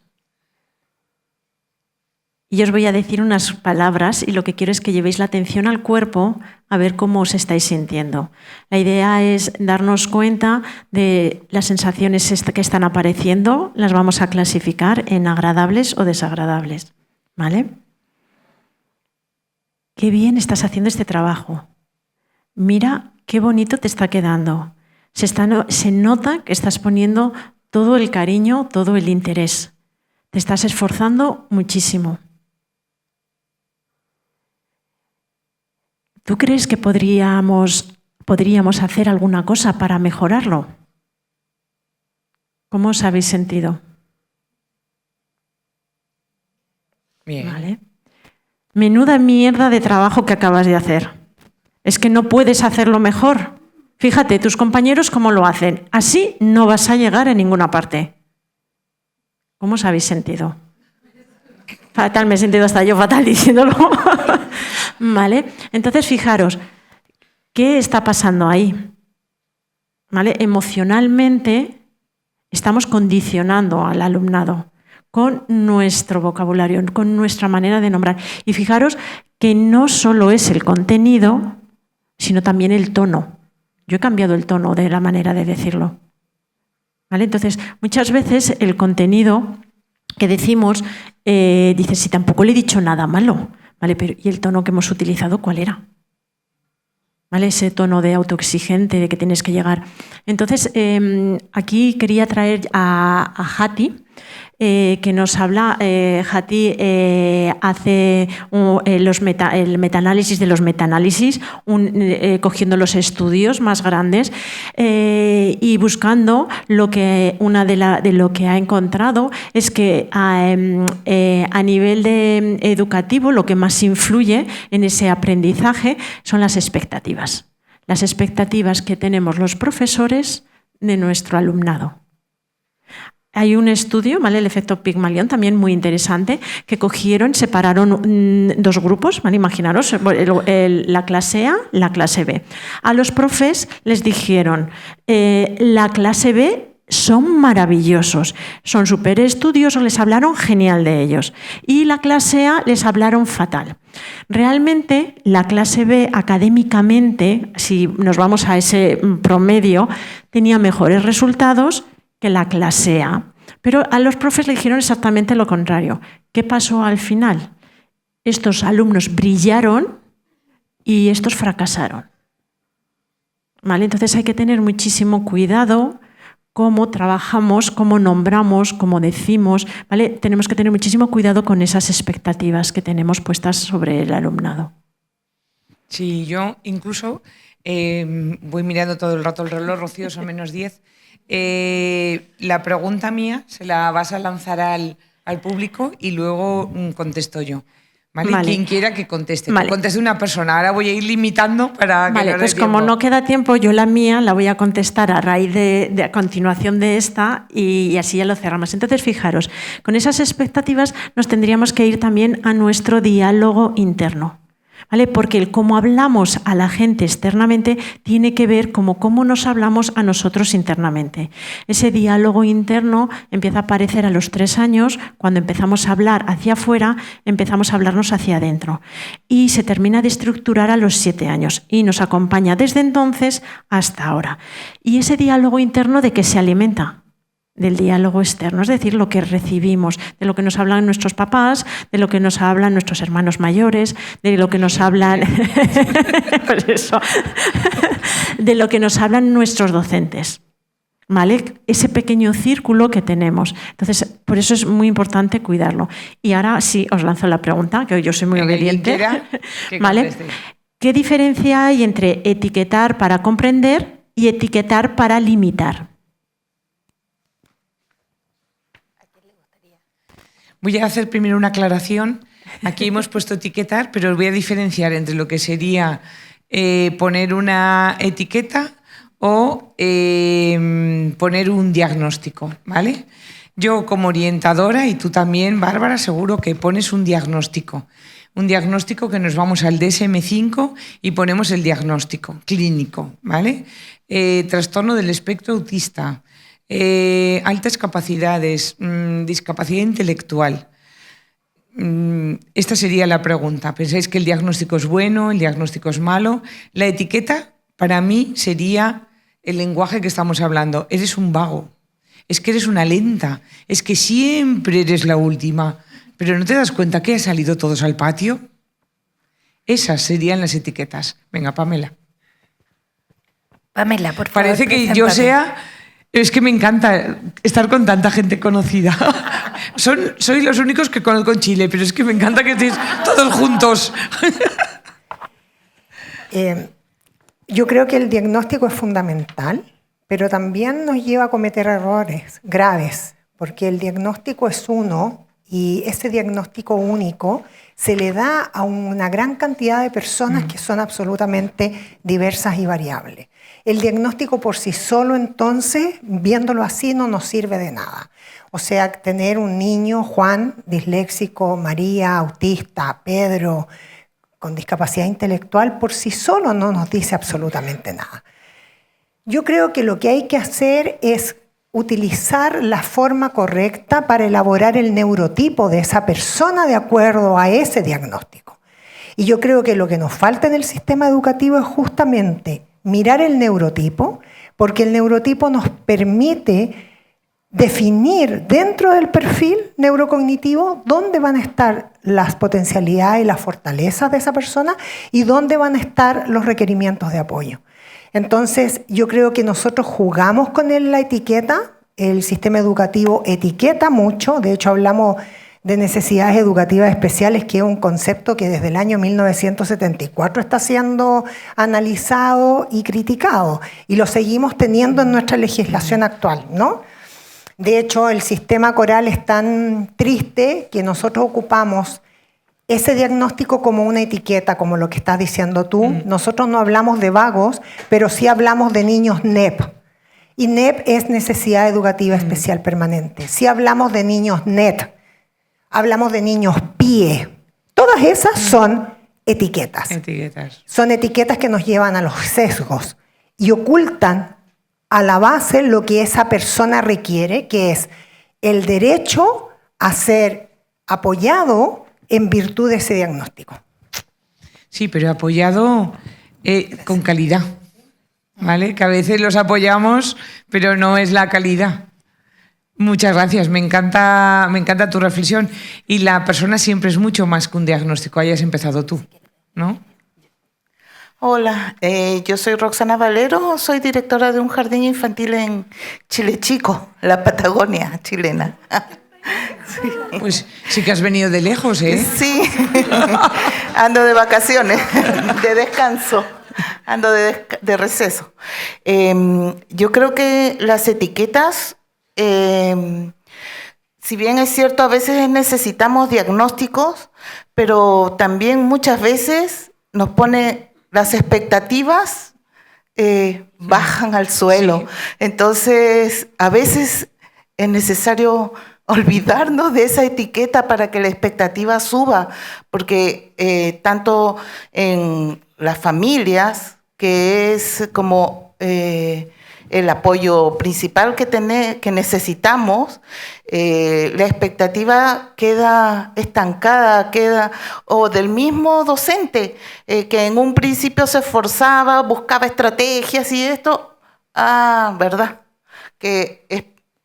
Y os voy a decir unas palabras, y lo que quiero es que llevéis la atención al cuerpo a ver cómo os estáis sintiendo. La idea es darnos cuenta de las sensaciones que están apareciendo, las vamos a clasificar en agradables o desagradables, ¿vale? Qué bien estás haciendo este trabajo. Mira qué bonito te está quedando. Se nota que estás poniendo todo el cariño, todo el interés. Te estás esforzando muchísimo. ¿Tú crees que podríamos hacer alguna cosa para mejorarlo? ¿Cómo os habéis sentido? Bien. ¿Vale? Menuda mierda de trabajo que acabas de hacer. Es que no puedes hacerlo mejor. Fíjate, tus compañeros cómo lo hacen. Así no vas a llegar a ninguna parte. ¿Cómo os habéis sentido? Fatal, me he sentido hasta yo fatal diciéndolo. ¿Vale? Entonces, fijaros, ¿qué está pasando ahí? ¿Vale? Emocionalmente estamos condicionando al alumnado con nuestro vocabulario, con nuestra manera de nombrar. Y fijaros que no solo es el contenido, sino también el tono. Yo he cambiado el tono de la manera de decirlo. ¿Vale? Entonces, muchas veces el contenido que decimos, dices, si tampoco le he dicho nada malo, ¿vale? Pero ¿y el tono que hemos utilizado cuál era? ¿Vale? Ese tono de autoexigente, de que tienes que llegar. Entonces, aquí quería traer a Hati. que nos habla, Jati hace el metaanálisis de los metaanálisis, cogiendo los estudios más grandes y buscando de lo que ha encontrado es que a nivel educativo lo que más influye en ese aprendizaje son las expectativas. Las expectativas que tenemos los profesores de nuestro alumnado. Hay un estudio, ¿vale? El efecto Pigmalión, también muy interesante, que separaron dos grupos, ¿vale? Imaginaros, la clase A, la clase B. A los profes les dijeron, la clase B son maravillosos, son súper estudiosos, les hablaron genial de ellos. Y la clase A les hablaron fatal. Realmente, la clase B académicamente, si nos vamos a ese promedio, tenía mejores resultados que la clase A. Pero a los profes le dijeron exactamente lo contrario. ¿Qué pasó al final? Estos alumnos brillaron y estos fracasaron. ¿Vale? Entonces hay que tener muchísimo cuidado cómo trabajamos, cómo nombramos, cómo decimos, ¿vale? Tenemos que tener muchísimo cuidado con esas expectativas que tenemos puestas sobre el alumnado. Sí, yo incluso voy mirando todo el rato el reloj, Rocío, son -10. La pregunta mía se la vas a lanzar al público y luego contesto yo. ¿Vale? Quien quiera que conteste. Vale. Que conteste una persona. Ahora voy a ir limitando para que vale, no pues dé como tiempo. no queda tiempo, yo la mía la voy a contestar a raíz a continuación de esta y así ya lo cerramos. Entonces, fijaros, con esas expectativas nos tendríamos que ir también a nuestro diálogo interno. ¿Vale? Porque el cómo hablamos a la gente externamente tiene que ver con cómo nos hablamos a nosotros internamente. Ese diálogo interno empieza a aparecer a los 3 años, cuando empezamos a hablar hacia afuera, empezamos a hablarnos hacia adentro. Y se termina de estructurar a los 7 años y nos acompaña desde entonces hasta ahora. ¿Y ese diálogo interno de qué se alimenta? Del diálogo externo, es decir, lo que recibimos, de lo que nos hablan nuestros papás, de lo que nos hablan nuestros hermanos mayores, de lo que nos hablan pues eso, de lo que nos hablan nuestros docentes. ¿Vale? Ese pequeño círculo que tenemos. Entonces, por eso es muy importante cuidarlo. Y ahora sí, os lanzo la pregunta, que hoy yo soy muy obediente. ¿Vale? ¿Qué diferencia hay entre etiquetar para comprender y etiquetar para limitar? Voy a hacer primero una aclaración. Aquí hemos puesto etiquetar, pero os voy a diferenciar entre lo que sería poner una etiqueta o poner un diagnóstico, ¿vale? Yo como orientadora, y tú también, Bárbara, seguro que pones un diagnóstico. Un diagnóstico que nos vamos al DSM-5 y ponemos el diagnóstico clínico, ¿vale? Trastorno del espectro autista. Altas capacidades, discapacidad intelectual. Esta sería la pregunta. ¿Pensáis que el diagnóstico es bueno, el diagnóstico es malo? La etiqueta para mí sería el lenguaje que estamos hablando. Eres un vago, es que eres una lenta, es que siempre eres la última, pero ¿no te das cuenta que han salido todos al patio? Esas serían las etiquetas. Venga, Pamela. Pamela, por favor. Parece que yo sea... Es que me encanta estar con tanta gente conocida. Soy los únicos que conozco en Chile, pero es que me encanta que estéis todos juntos. Yo creo que el diagnóstico es fundamental, pero también nos lleva a cometer errores graves, porque el diagnóstico es uno y ese diagnóstico único se le da a una gran cantidad de personas que son absolutamente diversas y variables. El diagnóstico por sí solo, entonces, viéndolo así, no nos sirve de nada. O sea, tener un niño, Juan, disléxico, María, autista, Pedro, con discapacidad intelectual, por sí solo no nos dice absolutamente nada. Yo creo que lo que hay que hacer es utilizar la forma correcta para elaborar el neurotipo de esa persona de acuerdo a ese diagnóstico. Y yo creo que lo que nos falta en el sistema educativo es justamente mirar el neurotipo, porque el neurotipo nos permite definir dentro del perfil neurocognitivo dónde van a estar las potencialidades y las fortalezas de esa persona y dónde van a estar los requerimientos de apoyo. Entonces, yo creo que nosotros jugamos con la etiqueta el sistema educativo etiqueta mucho, de hecho hablamos de necesidades educativas especiales, que es un concepto que desde el año 1974 está siendo analizado y criticado, y lo seguimos teniendo en nuestra legislación actual, ¿no? De hecho, el sistema coral es tan triste que nosotros ocupamos ese diagnóstico como una etiqueta, como lo que estás diciendo tú. Nosotros no hablamos de vagos, pero sí hablamos de niños NEP. Y NEP es necesidad educativa especial permanente. Sí hablamos de niños NET, hablamos de niños PIE. Todas esas son etiquetas. Son etiquetas que nos llevan a los sesgos y ocultan a la base lo que esa persona requiere, que es el derecho a ser apoyado en virtud de ese diagnóstico. Sí, pero apoyado con calidad, ¿vale? Que a veces los apoyamos, pero no es la calidad. Muchas gracias, me encanta tu reflexión. Y la persona siempre es mucho más que un diagnóstico, hayas empezado tú, ¿no? Hola, yo soy Roxana Valero, soy directora de un jardín infantil en Chile Chico, la Patagonia chilena. Sí. Pues sí que has venido de lejos, ¿eh? Sí, ando de vacaciones, de descanso, ando de receso. Yo creo que las etiquetas, si bien es cierto, a veces necesitamos diagnósticos, pero también muchas veces nos pone las expectativas bajan al suelo. Sí. Entonces, a veces es necesario olvidarnos de esa etiqueta para que la expectativa suba, porque tanto en las familias, que es como el apoyo principal que necesitamos, la expectativa queda estancada, o del mismo docente, que en un principio se esforzaba, buscaba estrategias y esto, ¿verdad? Que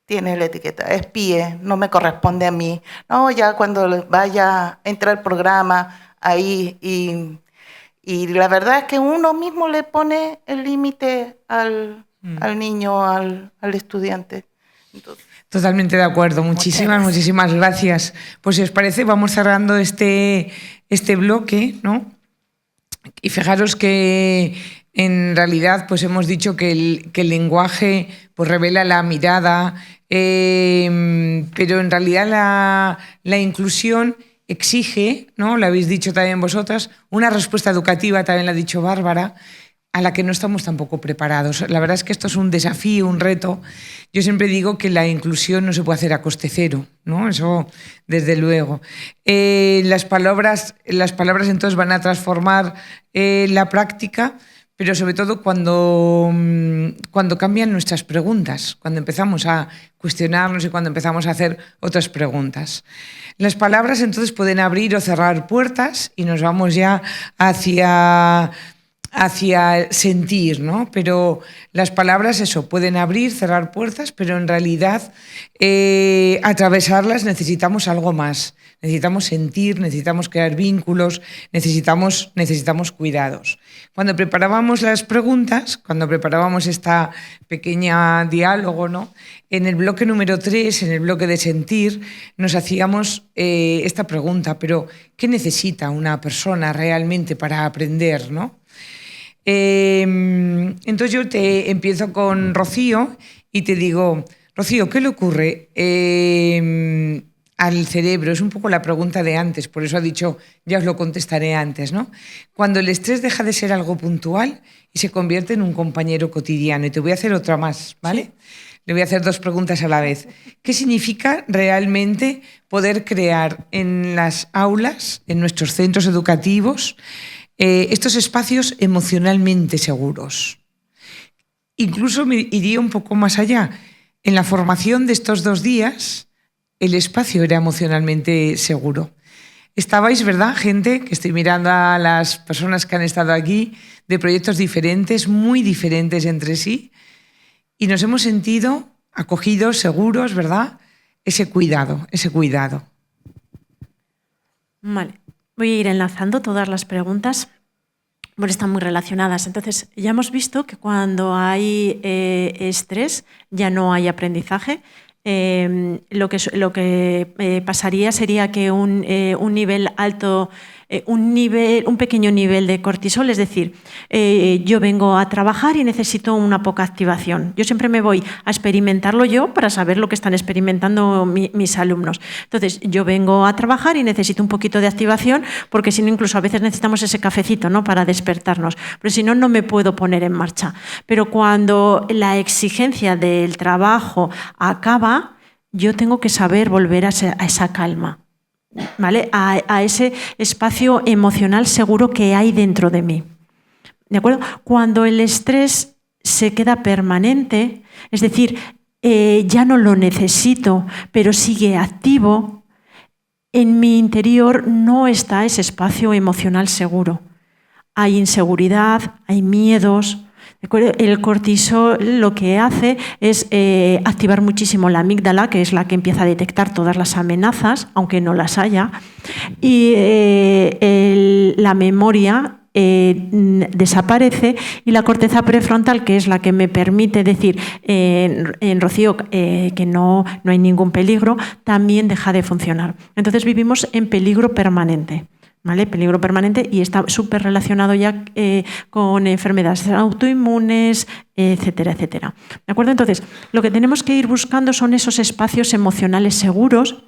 tiene la etiqueta, es PIE, no me corresponde a mí. No, ya cuando vaya a entrar al programa, ahí, y la verdad es que uno mismo le pone el límite al niño, al estudiante. Entonces, totalmente de acuerdo. Muchísimas gracias. Pues si os parece, vamos cerrando este bloque, ¿no? Y fijaros que en realidad pues hemos dicho que el lenguaje pues revela la mirada, pero en realidad la inclusión exige, ¿no? Lo habéis dicho también vosotras, una respuesta educativa, también la ha dicho Bárbara, a la que no estamos tampoco preparados. La verdad es que esto es un desafío, un reto. Yo siempre digo que la inclusión no se puede hacer a coste cero, ¿no? Eso desde luego. Las palabras entonces van a transformar la práctica, pero sobre todo cuando cambian nuestras preguntas, cuando empezamos a cuestionarnos y cuando empezamos a hacer otras preguntas. Las palabras entonces pueden abrir o cerrar puertas y nos vamos ya hacia sentir, ¿no? Pero las palabras, eso, pueden abrir, cerrar puertas, pero en realidad atravesarlas necesitamos algo más. Necesitamos sentir, necesitamos crear vínculos, necesitamos cuidados. Cuando preparábamos las preguntas, cuando preparábamos esta pequeña diálogo, ¿no? En el bloque número 3, en el bloque de sentir, nos hacíamos esta pregunta, pero ¿qué necesita una persona realmente para aprender, ¿no? Entonces yo te empiezo con Rocío y te digo, Rocío, ¿qué le ocurre al cerebro? Es un poco la pregunta de antes, por eso ha dicho, ya os lo contestaré antes, ¿no? Cuando el estrés deja de ser algo puntual y se convierte en un compañero cotidiano. Y te voy a hacer otra más, ¿vale? Sí. Le voy a hacer 2 preguntas a la vez. ¿Qué significa realmente poder crear en las aulas, en nuestros centros educativos, estos espacios emocionalmente seguros? Incluso me iría un poco más allá. En la formación de estos 2 días, el espacio era emocionalmente seguro. Estabais, ¿verdad? Gente, que estoy mirando a las personas que han estado aquí, de proyectos diferentes, muy diferentes entre sí, y nos hemos sentido acogidos, seguros, ¿verdad? Ese cuidado. Vale. Voy a ir enlazando todas las preguntas. Bueno, están muy relacionadas. Entonces, ya hemos visto que cuando hay estrés ya no hay aprendizaje. Lo que pasaría sería que un nivel alto, un pequeño nivel de cortisol, es decir, yo vengo a trabajar y necesito una poca activación. Yo siempre me voy a experimentarlo yo para saber lo que están experimentando mis alumnos. Entonces, yo vengo a trabajar y necesito un poquito de activación porque si no, incluso a veces necesitamos ese cafecito, ¿no?, para despertarnos. Pero si no, no me puedo poner en marcha. Pero cuando la exigencia del trabajo acaba, yo tengo que saber volver a esa calma, ¿vale? A ese espacio emocional seguro que hay dentro de mí. ¿De acuerdo? Cuando el estrés se queda permanente, es decir, ya no lo necesito, pero sigue activo, en mi interior no está ese espacio emocional seguro. Hay inseguridad, hay miedos. El cortisol lo que hace es activar muchísimo la amígdala, que es la que empieza a detectar todas las amenazas, aunque no las haya, y la memoria desaparece y la corteza prefrontal, que es la que me permite decir en Rocío que no hay ningún peligro, también deja de funcionar. Entonces vivimos en peligro permanente. ¿Vale? Peligro permanente, y está súper relacionado ya con enfermedades autoinmunes, etcétera, etcétera. ¿De acuerdo? Entonces, lo que tenemos que ir buscando son esos espacios emocionales seguros.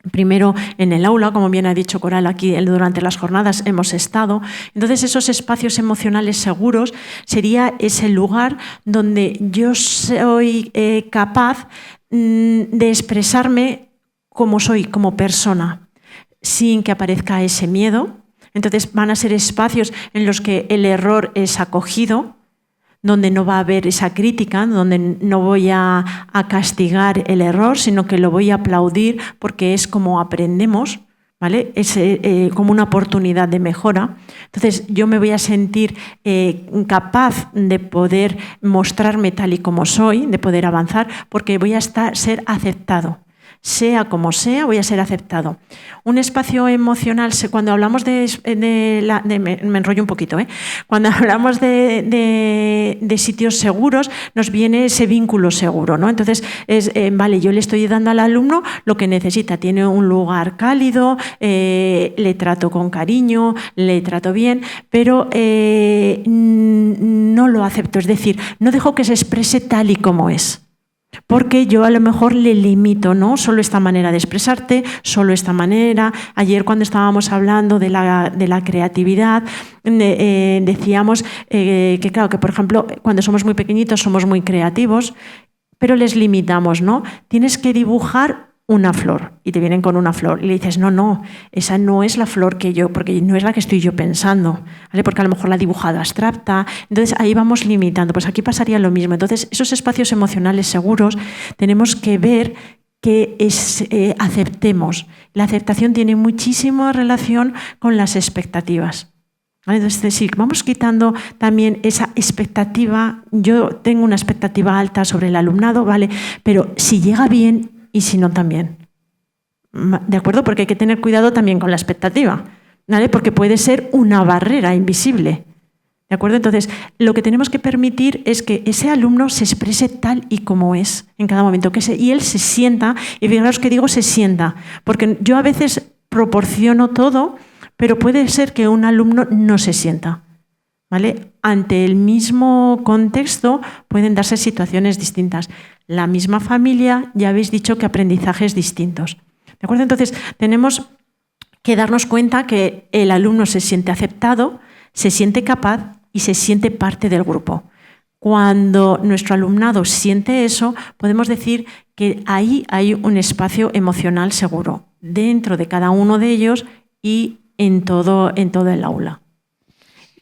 Primero en el aula, como bien ha dicho Coral, aquí durante las jornadas hemos estado. Entonces, esos espacios emocionales seguros sería ese lugar donde yo soy capaz de expresarme como soy, como persona, sin que aparezca ese miedo. Entonces van a ser espacios en los que el error es acogido, donde no va a haber esa crítica, donde no voy a castigar el error, sino que lo voy a aplaudir porque es como aprendemos, ¿vale? Es como una oportunidad de mejora. Entonces yo me voy a sentir capaz de poder mostrarme tal y como soy, de poder avanzar, porque voy a ser aceptado. Sea como sea, voy a ser aceptado. Un espacio emocional, cuando hablamos me enrollo un poquito, cuando hablamos de sitios seguros, nos viene ese vínculo seguro, ¿no? Entonces, vale, yo le estoy dando al alumno lo que necesita, tiene un lugar cálido, le trato con cariño, le trato bien, pero no lo acepto, es decir, no dejo que se exprese tal y como es. Porque yo a lo mejor le limito, ¿no? Solo esta manera de expresarte, solo esta manera. Ayer cuando estábamos hablando de la creatividad, decíamos que claro, que por ejemplo, cuando somos muy pequeñitos somos muy creativos, pero les limitamos, ¿no? Tienes que dibujar una flor y te vienen con una flor y le dices, no, esa no es la flor porque no es la que estoy yo pensando, ¿vale? Porque a lo mejor la he dibujado abstracta. Entonces ahí vamos limitando. Pues aquí pasaría lo mismo. Entonces esos espacios emocionales seguros tenemos que ver que aceptemos. La aceptación tiene muchísima relación con las expectativas. ¿Vale? Entonces, sí, vamos quitando también esa expectativa. Yo tengo una expectativa alta sobre el alumnado, ¿vale? Pero si llega bien y si no también. ¿De acuerdo? Porque hay que tener cuidado también con la expectativa, ¿vale? Porque puede ser una barrera invisible. ¿De acuerdo? Entonces, lo que tenemos que permitir es que ese alumno se exprese tal y como es en cada momento, y él se sienta, y fijaros que digo se sienta, porque yo a veces proporciono todo, pero puede ser que un alumno no se sienta, ¿vale? Ante el mismo contexto pueden darse situaciones distintas. La misma familia, ya habéis dicho que aprendizajes distintos. ¿De acuerdo? Entonces, tenemos que darnos cuenta que el alumno se siente aceptado, se siente capaz y se siente parte del grupo. Cuando nuestro alumnado siente eso, podemos decir que ahí hay un espacio emocional seguro, dentro de cada uno de ellos y en todo el aula.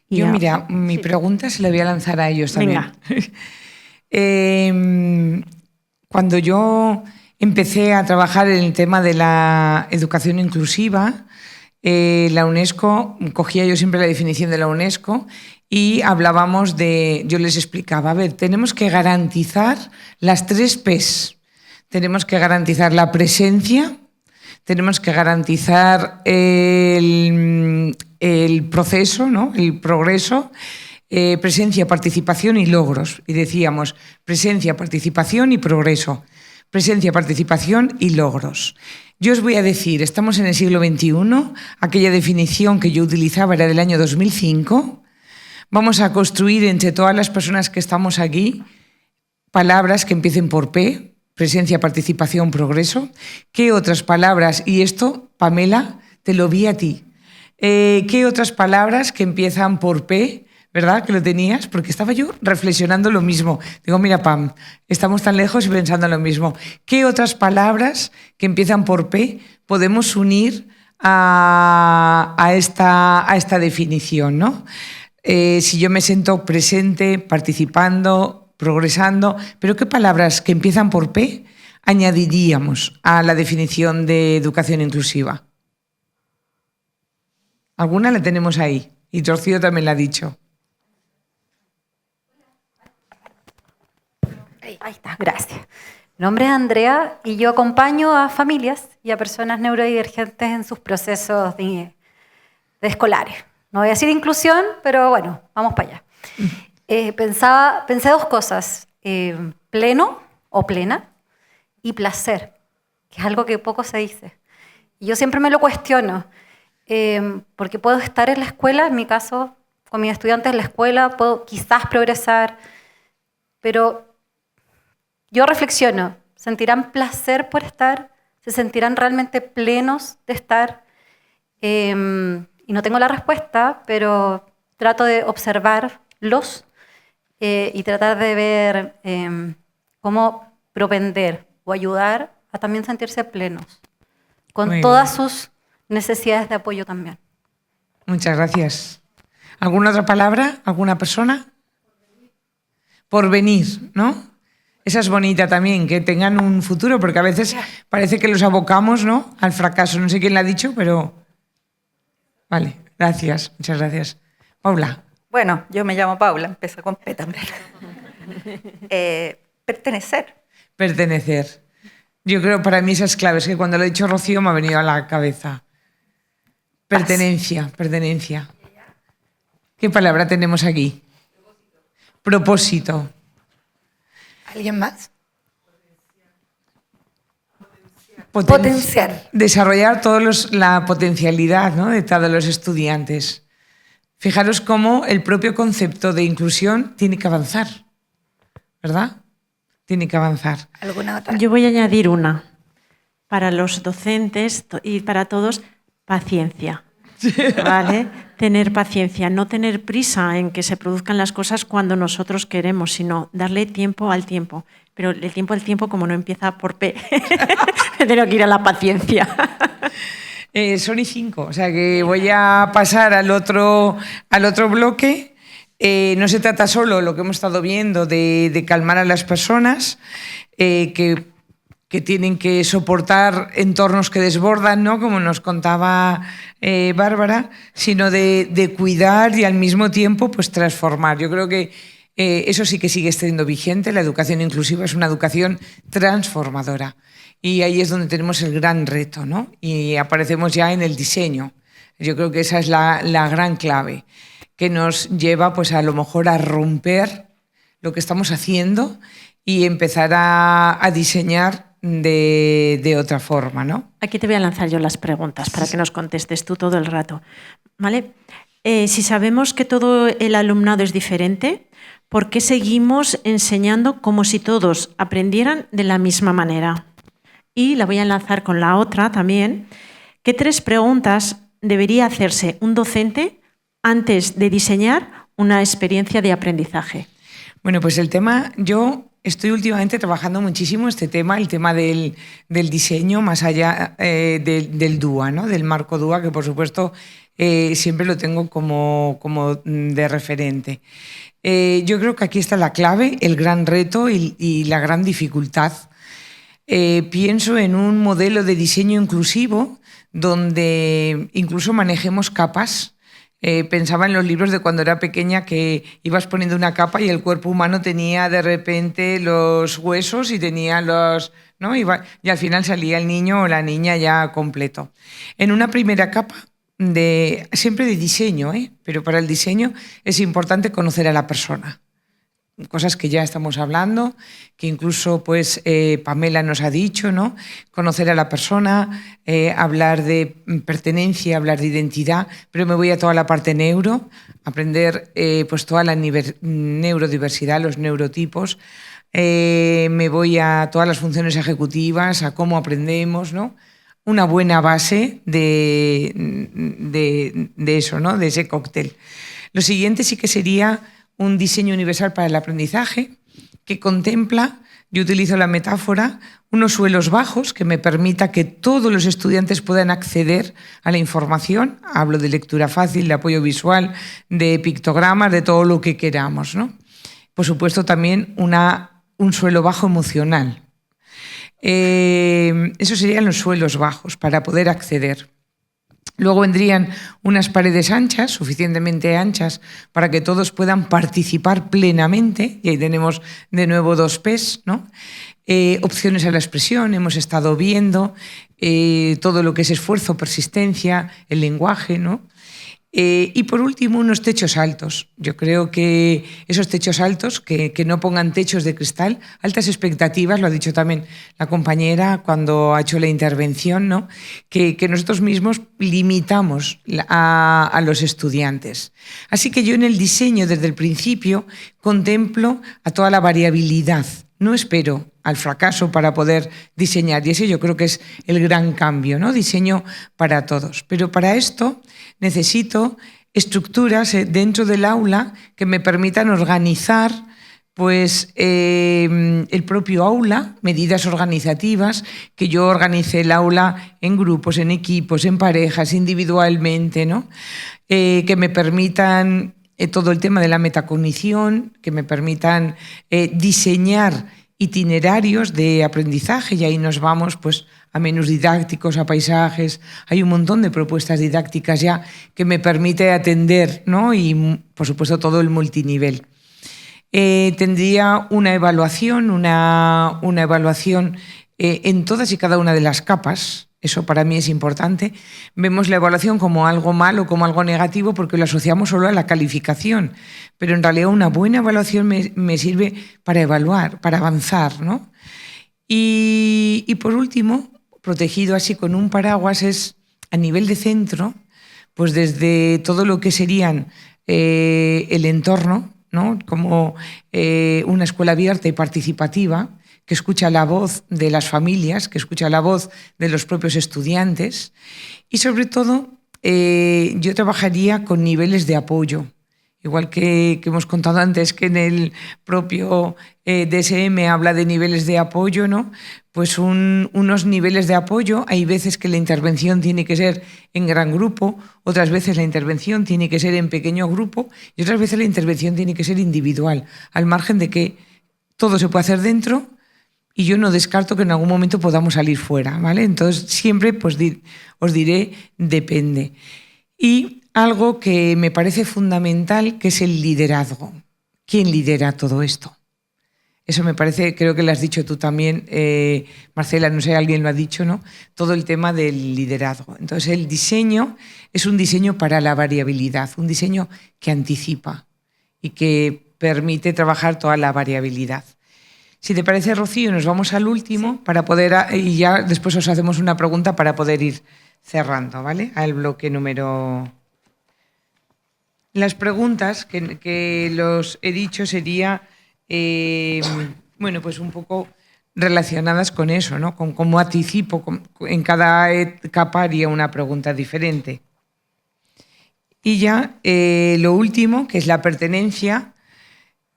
Yo, mira, mi pregunta se la voy a lanzar a ellos también. Venga. Cuando yo empecé a trabajar en el tema de la educación inclusiva, la UNESCO, cogía yo siempre la definición de la UNESCO y hablábamos yo les explicaba, a ver, tenemos que garantizar las 3 P's. Tenemos que garantizar la presencia, tenemos que garantizar el proceso, ¿no? El progreso, presencia, participación y logros. Y decíamos presencia, participación y progreso. Presencia, participación y logros. Yo os voy a decir, estamos en el siglo XXI, aquella definición que yo utilizaba era del año 2005. Vamos a construir entre todas las personas que estamos aquí palabras que empiecen por P, presencia, participación, progreso. ¿Qué otras palabras? Y esto, Pamela, te lo vi a ti. ¿Qué otras palabras que empiezan por P? ¿Verdad que lo tenías? Porque estaba yo reflexionando lo mismo. Digo, mira, Pam, estamos tan lejos y pensando lo mismo. ¿Qué otras palabras que empiezan por P podemos unir a esta definición, ¿no? Si yo me siento presente, participando, progresando, pero ¿qué palabras que empiezan por P añadiríamos a la definición de educación inclusiva? ¿Alguna la tenemos ahí? Y Rocío también la ha dicho. Ahí está, gracias. Mi nombre es Andrea y yo acompaño a familias y a personas neurodivergentes en sus procesos de escolares. No voy a decir inclusión, pero bueno, vamos para allá. Pensé dos cosas, pleno o plena y placer, que es algo que poco se dice. Y yo siempre me lo cuestiono, porque puedo estar en la escuela, en mi caso, con mis estudiantes en la escuela, puedo quizás progresar, pero yo reflexiono, ¿sentirán placer por estar? ¿Se sentirán realmente plenos de estar? Y no tengo la respuesta, pero trato de observarlos y tratar de ver cómo propender o ayudar a también sentirse plenos, con todas sus necesidades de apoyo también. Muchas gracias. ¿Alguna otra palabra? ¿Alguna persona? Porvenir, ¿no? Esa es bonita también, que tengan un futuro, porque a veces parece que los abocamos, ¿no?, al fracaso. No sé quién lo ha dicho, pero... Vale, gracias, muchas gracias. Paula. Bueno, yo me llamo Paula, empieza con P también. Pertenecer. Pertenecer. Yo creo para mí esas claves, que cuando lo ha dicho Rocío me ha venido a la cabeza. Pertenencia, pertenencia. ¿Qué palabra tenemos aquí? Propósito. ¿Alguien más? Potenciar. Desarrollar la potencialidad, ¿no?, de todos los estudiantes. Fijaros cómo el propio concepto de inclusión tiene que avanzar, ¿verdad? Tiene que avanzar. ¿Alguna otra? Yo voy a añadir una. Para los docentes y para todos, paciencia. ¿Vale? Tener paciencia, no tener prisa en que se produzcan las cosas cuando nosotros queremos, sino darle tiempo al tiempo. Pero el tiempo al tiempo, como no empieza por P, tengo que ir a la paciencia. Son y 5, o sea que voy a pasar al otro bloque. No se trata solo, lo que hemos estado viendo, de calmar a las personas, que tienen que soportar entornos que desbordan, ¿no?, como nos contaba Bárbara, sino de cuidar y al mismo tiempo pues transformar. Yo creo que eso sí que sigue siendo vigente. La educación inclusiva es una educación transformadora y ahí es donde tenemos el gran reto, ¿no? Y aparecemos ya en el diseño. Yo creo que esa es la gran clave, que nos lleva pues a lo mejor a romper lo que estamos haciendo y empezar a diseñar de otra forma, ¿no? Aquí te voy a lanzar yo las preguntas para que nos contestes tú todo el rato, ¿vale? Si sabemos que todo el alumnado es diferente, ¿por qué seguimos enseñando como si todos aprendieran de la misma manera? Y la voy a lanzar con la otra también. ¿Qué 3 preguntas debería hacerse un docente antes de diseñar una experiencia de aprendizaje? Bueno, pues el tema, yo estoy últimamente trabajando muchísimo el tema del diseño, más allá del DUA, ¿no?, del marco DUA, que por supuesto siempre lo tengo como de referente. Yo creo que aquí está la clave, el gran reto y la gran dificultad. Pienso en un modelo de diseño inclusivo donde incluso manejemos capas Pensaba en los libros de cuando era pequeña, que ibas poniendo una capa y el cuerpo humano tenía de repente los huesos y tenía los... ¿no? Y al final salía el niño o la niña ya completo. En una primera capa, siempre de diseño, pero para el diseño es importante conocer a la persona. Cosas que ya estamos hablando, que incluso pues, Pamela nos ha dicho, ¿no? Conocer a la persona, hablar de pertenencia, hablar de identidad, pero me voy a toda la parte neuro, aprender pues, toda la neurodiversidad, los neurotipos, me voy a todas las funciones ejecutivas, a cómo aprendemos, ¿no? Una buena base de eso, ¿no? De ese cóctel. Lo siguiente sí que sería un diseño universal para el aprendizaje que contempla, yo utilizo la metáfora, unos suelos bajos que me permita que todos los estudiantes puedan acceder a la información. Hablo de lectura fácil, de apoyo visual, de pictogramas, de todo lo que queramos, ¿no? Por supuesto, también un suelo bajo emocional. Esos serían los suelos bajos para poder acceder. Luego vendrían unas paredes anchas, suficientemente anchas, para que todos puedan participar plenamente, y ahí tenemos de nuevo 2 P's, ¿no? Opciones a la expresión, hemos estado viendo todo lo que es esfuerzo, persistencia, el lenguaje, ¿no? Y por último, unos techos altos. Yo creo que esos techos altos, que no pongan techos de cristal, altas expectativas, lo ha dicho también la compañera cuando ha hecho la intervención, ¿no? Que nosotros mismos limitamos a los estudiantes. Así que yo en el diseño, desde el principio, contemplo a toda la variabilidad. No espero al fracaso para poder diseñar, y ese yo creo que es el gran cambio, ¿no? Diseño para todos. Pero para esto necesito estructuras dentro del aula que me permitan organizar pues, el propio aula, medidas organizativas, que yo organice el aula en grupos, en equipos, en parejas, individualmente, ¿no? Que me permitan todo el tema de la metacognición, que me permitan diseñar itinerarios de aprendizaje, y ahí nos vamos pues, a menús didácticos, a paisajes. Hay un montón de propuestas didácticas ya que me permite atender, ¿no? Y, por supuesto, todo el multinivel. Tendría una evaluación en todas y cada una de las capas. Eso para mí es importante. Vemos la evaluación como algo malo, como algo negativo, porque lo asociamos solo a la calificación. Pero en realidad una buena evaluación me sirve para evaluar, para avanzar, ¿no? Y por último, protegido así con un paraguas, es a nivel de centro, pues desde todo lo que serían el entorno, ¿no? Como una escuela abierta y participativa, que escucha la voz de las familias, que escucha la voz de los propios estudiantes, y sobre todo yo trabajaría con niveles de apoyo. Igual que hemos contado antes que en el propio DSM habla de niveles de apoyo, ¿no? Pues unos niveles de apoyo, hay veces que la intervención tiene que ser en gran grupo, otras veces la intervención tiene que ser en pequeño grupo y otras veces la intervención tiene que ser individual, al margen de que todo se puede hacer dentro y yo no descarto que en algún momento podamos salir fuera, ¿vale? Entonces siempre pues, os diré depende. Y algo que me parece fundamental, que es el liderazgo. ¿Quién lidera todo esto? Eso me parece, creo que lo has dicho tú también, Marcela, no sé, alguien lo ha dicho, ¿no? Todo el tema del liderazgo. Entonces, el diseño es un diseño para la variabilidad, un diseño que anticipa y que permite trabajar toda la variabilidad. Si te parece, Rocío, nos vamos al último para poder, y ya después os hacemos una pregunta para poder ir cerrando, ¿vale? Al bloque número... Las preguntas que los he dicho sería, bueno, pues un poco relacionadas con eso, ¿no? Con cómo anticipo, en cada capa haría una pregunta diferente. Y ya lo último, que es la pertenencia,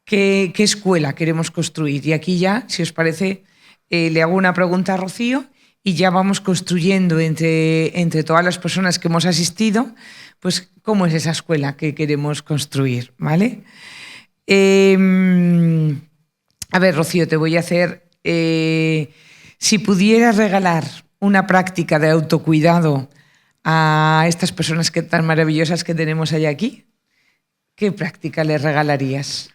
¿qué escuela queremos construir? Y aquí ya, si os parece, le hago una pregunta a Rocío y ya vamos construyendo entre todas las personas que hemos asistido, pues cómo es esa escuela que queremos construir, ¿vale? A ver, Rocío, te voy a hacer... si pudieras regalar una práctica de autocuidado a estas personas tan maravillosas que tenemos hoy aquí? ¿Qué práctica les regalarías?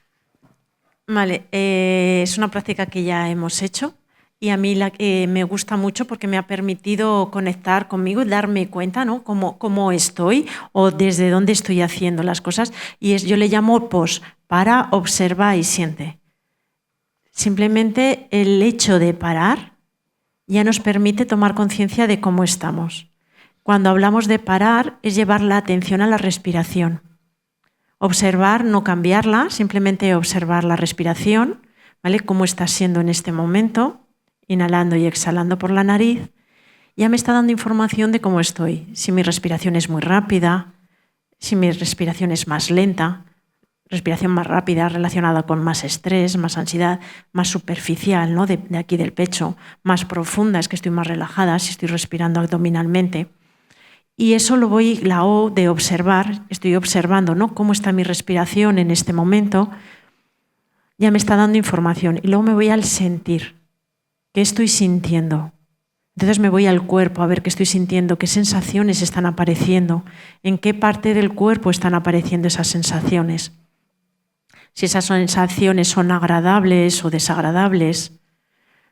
Vale, es una práctica que ya hemos hecho y a mí me gusta mucho porque me ha permitido conectar conmigo y darme cuenta, ¿no? Cómo estoy o desde dónde estoy haciendo las cosas. Y yo le llamo pos, para, observa y siente. Simplemente el hecho de parar ya nos permite tomar conciencia de cómo estamos. Cuando hablamos de parar es llevar la atención a la respiración. Observar, no cambiarla, simplemente observar la respiración, ¿vale? Cómo está siendo en este momento, inhalando y exhalando por la nariz. Ya me está dando información de cómo estoy. Si mi respiración es muy rápida, si mi respiración es más lenta, respiración más rápida relacionada con más estrés, más ansiedad, más superficial, ¿no? de aquí del pecho, más profunda, es que estoy más relajada si estoy respirando abdominalmente. Y eso la O de observar, estoy observando, ¿no? Cómo está mi respiración en este momento, ya me está dando información. Y luego me voy al sentir, ¿qué estoy sintiendo? Entonces me voy al cuerpo a ver qué estoy sintiendo, qué sensaciones están apareciendo, en qué parte del cuerpo están apareciendo esas sensaciones. Si esas sensaciones son agradables o desagradables,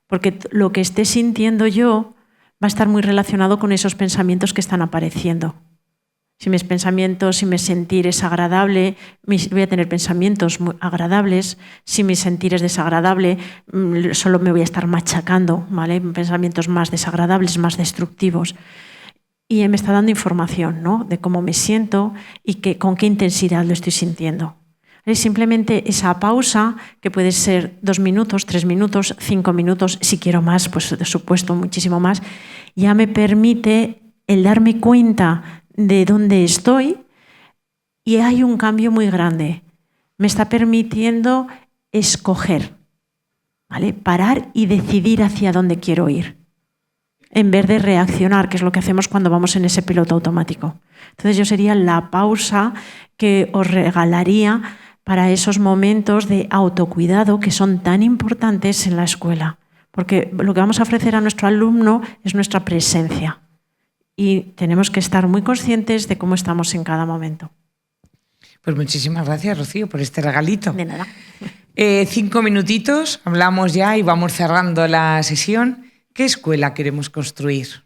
porque lo que esté sintiendo yo va a estar muy relacionado con esos pensamientos que están apareciendo. Si mis pensamientos, si mi sentir es agradable, voy a tener pensamientos muy agradables. Si mi sentir es desagradable, solo me voy a estar machacando, ¿vale? Pensamientos más desagradables, más destructivos. Y me está dando información, ¿no? De cómo me siento y con qué intensidad lo estoy sintiendo. Simplemente esa pausa, que puede ser 2 minutos, 3 minutos, 5 minutos, si quiero más, pues de supuesto muchísimo más, ya me permite el darme cuenta de dónde estoy y hay un cambio muy grande. Me está permitiendo escoger, ¿vale? Parar y decidir hacia dónde quiero ir, en vez de reaccionar, que es lo que hacemos cuando vamos en ese piloto automático. Entonces yo sería la pausa que os regalaría para esos momentos de autocuidado que son tan importantes en la escuela. Porque lo que vamos a ofrecer a nuestro alumno es nuestra presencia. Y tenemos que estar muy conscientes de cómo estamos en cada momento. Pues muchísimas gracias, Rocío, por este regalito. De nada. 5 minutitos, hablamos ya y vamos cerrando la sesión. ¿Qué escuela queremos construir?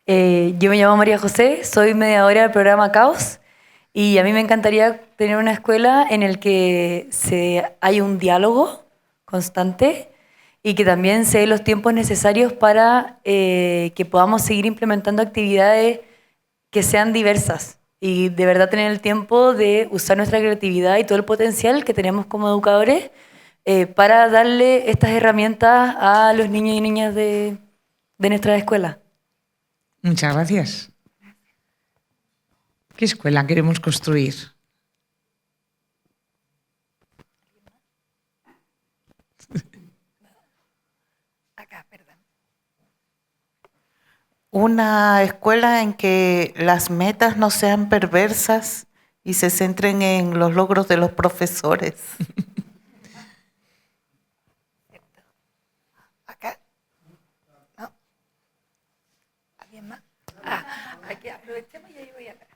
Yo me llamo María José, soy mediadora del programa Caos y a mí me encantaría tener una escuela en la que hay un diálogo constante y que también se den los tiempos necesarios para que podamos seguir implementando actividades que sean diversas y de verdad tener el tiempo de usar nuestra creatividad y todo el potencial que tenemos como educadores para darle estas herramientas a los niños y niñas de nuestra escuela. Muchas gracias. ¿Qué escuela queremos construir? Acá, perdón. Una escuela en que las metas no sean perversas y se centren en los logros de los profesores. Acá. ¿No? ¿Alguien más? Aquí aprovechemos y ahí voy acá.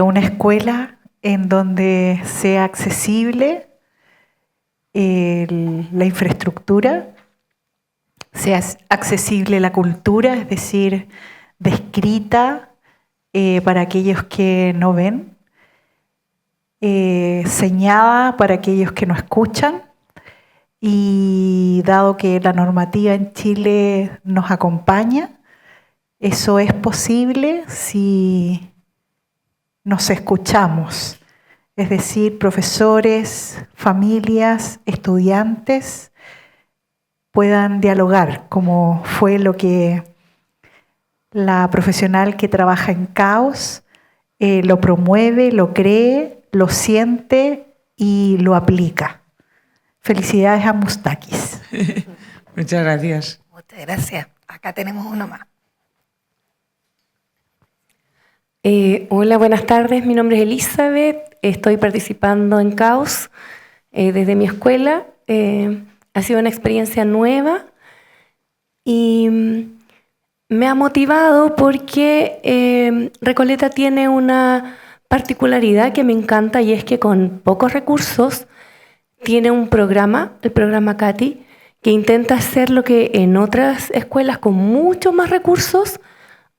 Una escuela en donde sea accesible la infraestructura, sea accesible la cultura, es decir, descrita para aquellos que no ven, señada para aquellos que no escuchan, y dado que la normativa en Chile nos acompaña, eso es posible si nos escuchamos, es decir, profesores, familias, estudiantes puedan dialogar, como fue lo que la profesional que trabaja en Caos lo promueve, lo cree, lo siente y lo aplica. Felicidades a Mustakis. Muchas gracias. Muchas gracias. Acá tenemos uno más. Hola, buenas tardes. Mi nombre es Elizabeth. Estoy participando en Caos. desde mi escuela. Ha sido una experiencia nueva y me ha motivado porque Recoleta tiene una particularidad que me encanta, y es que con pocos recursos tiene un programa, el programa CATI, que intenta hacer lo que en otras escuelas con muchos más recursos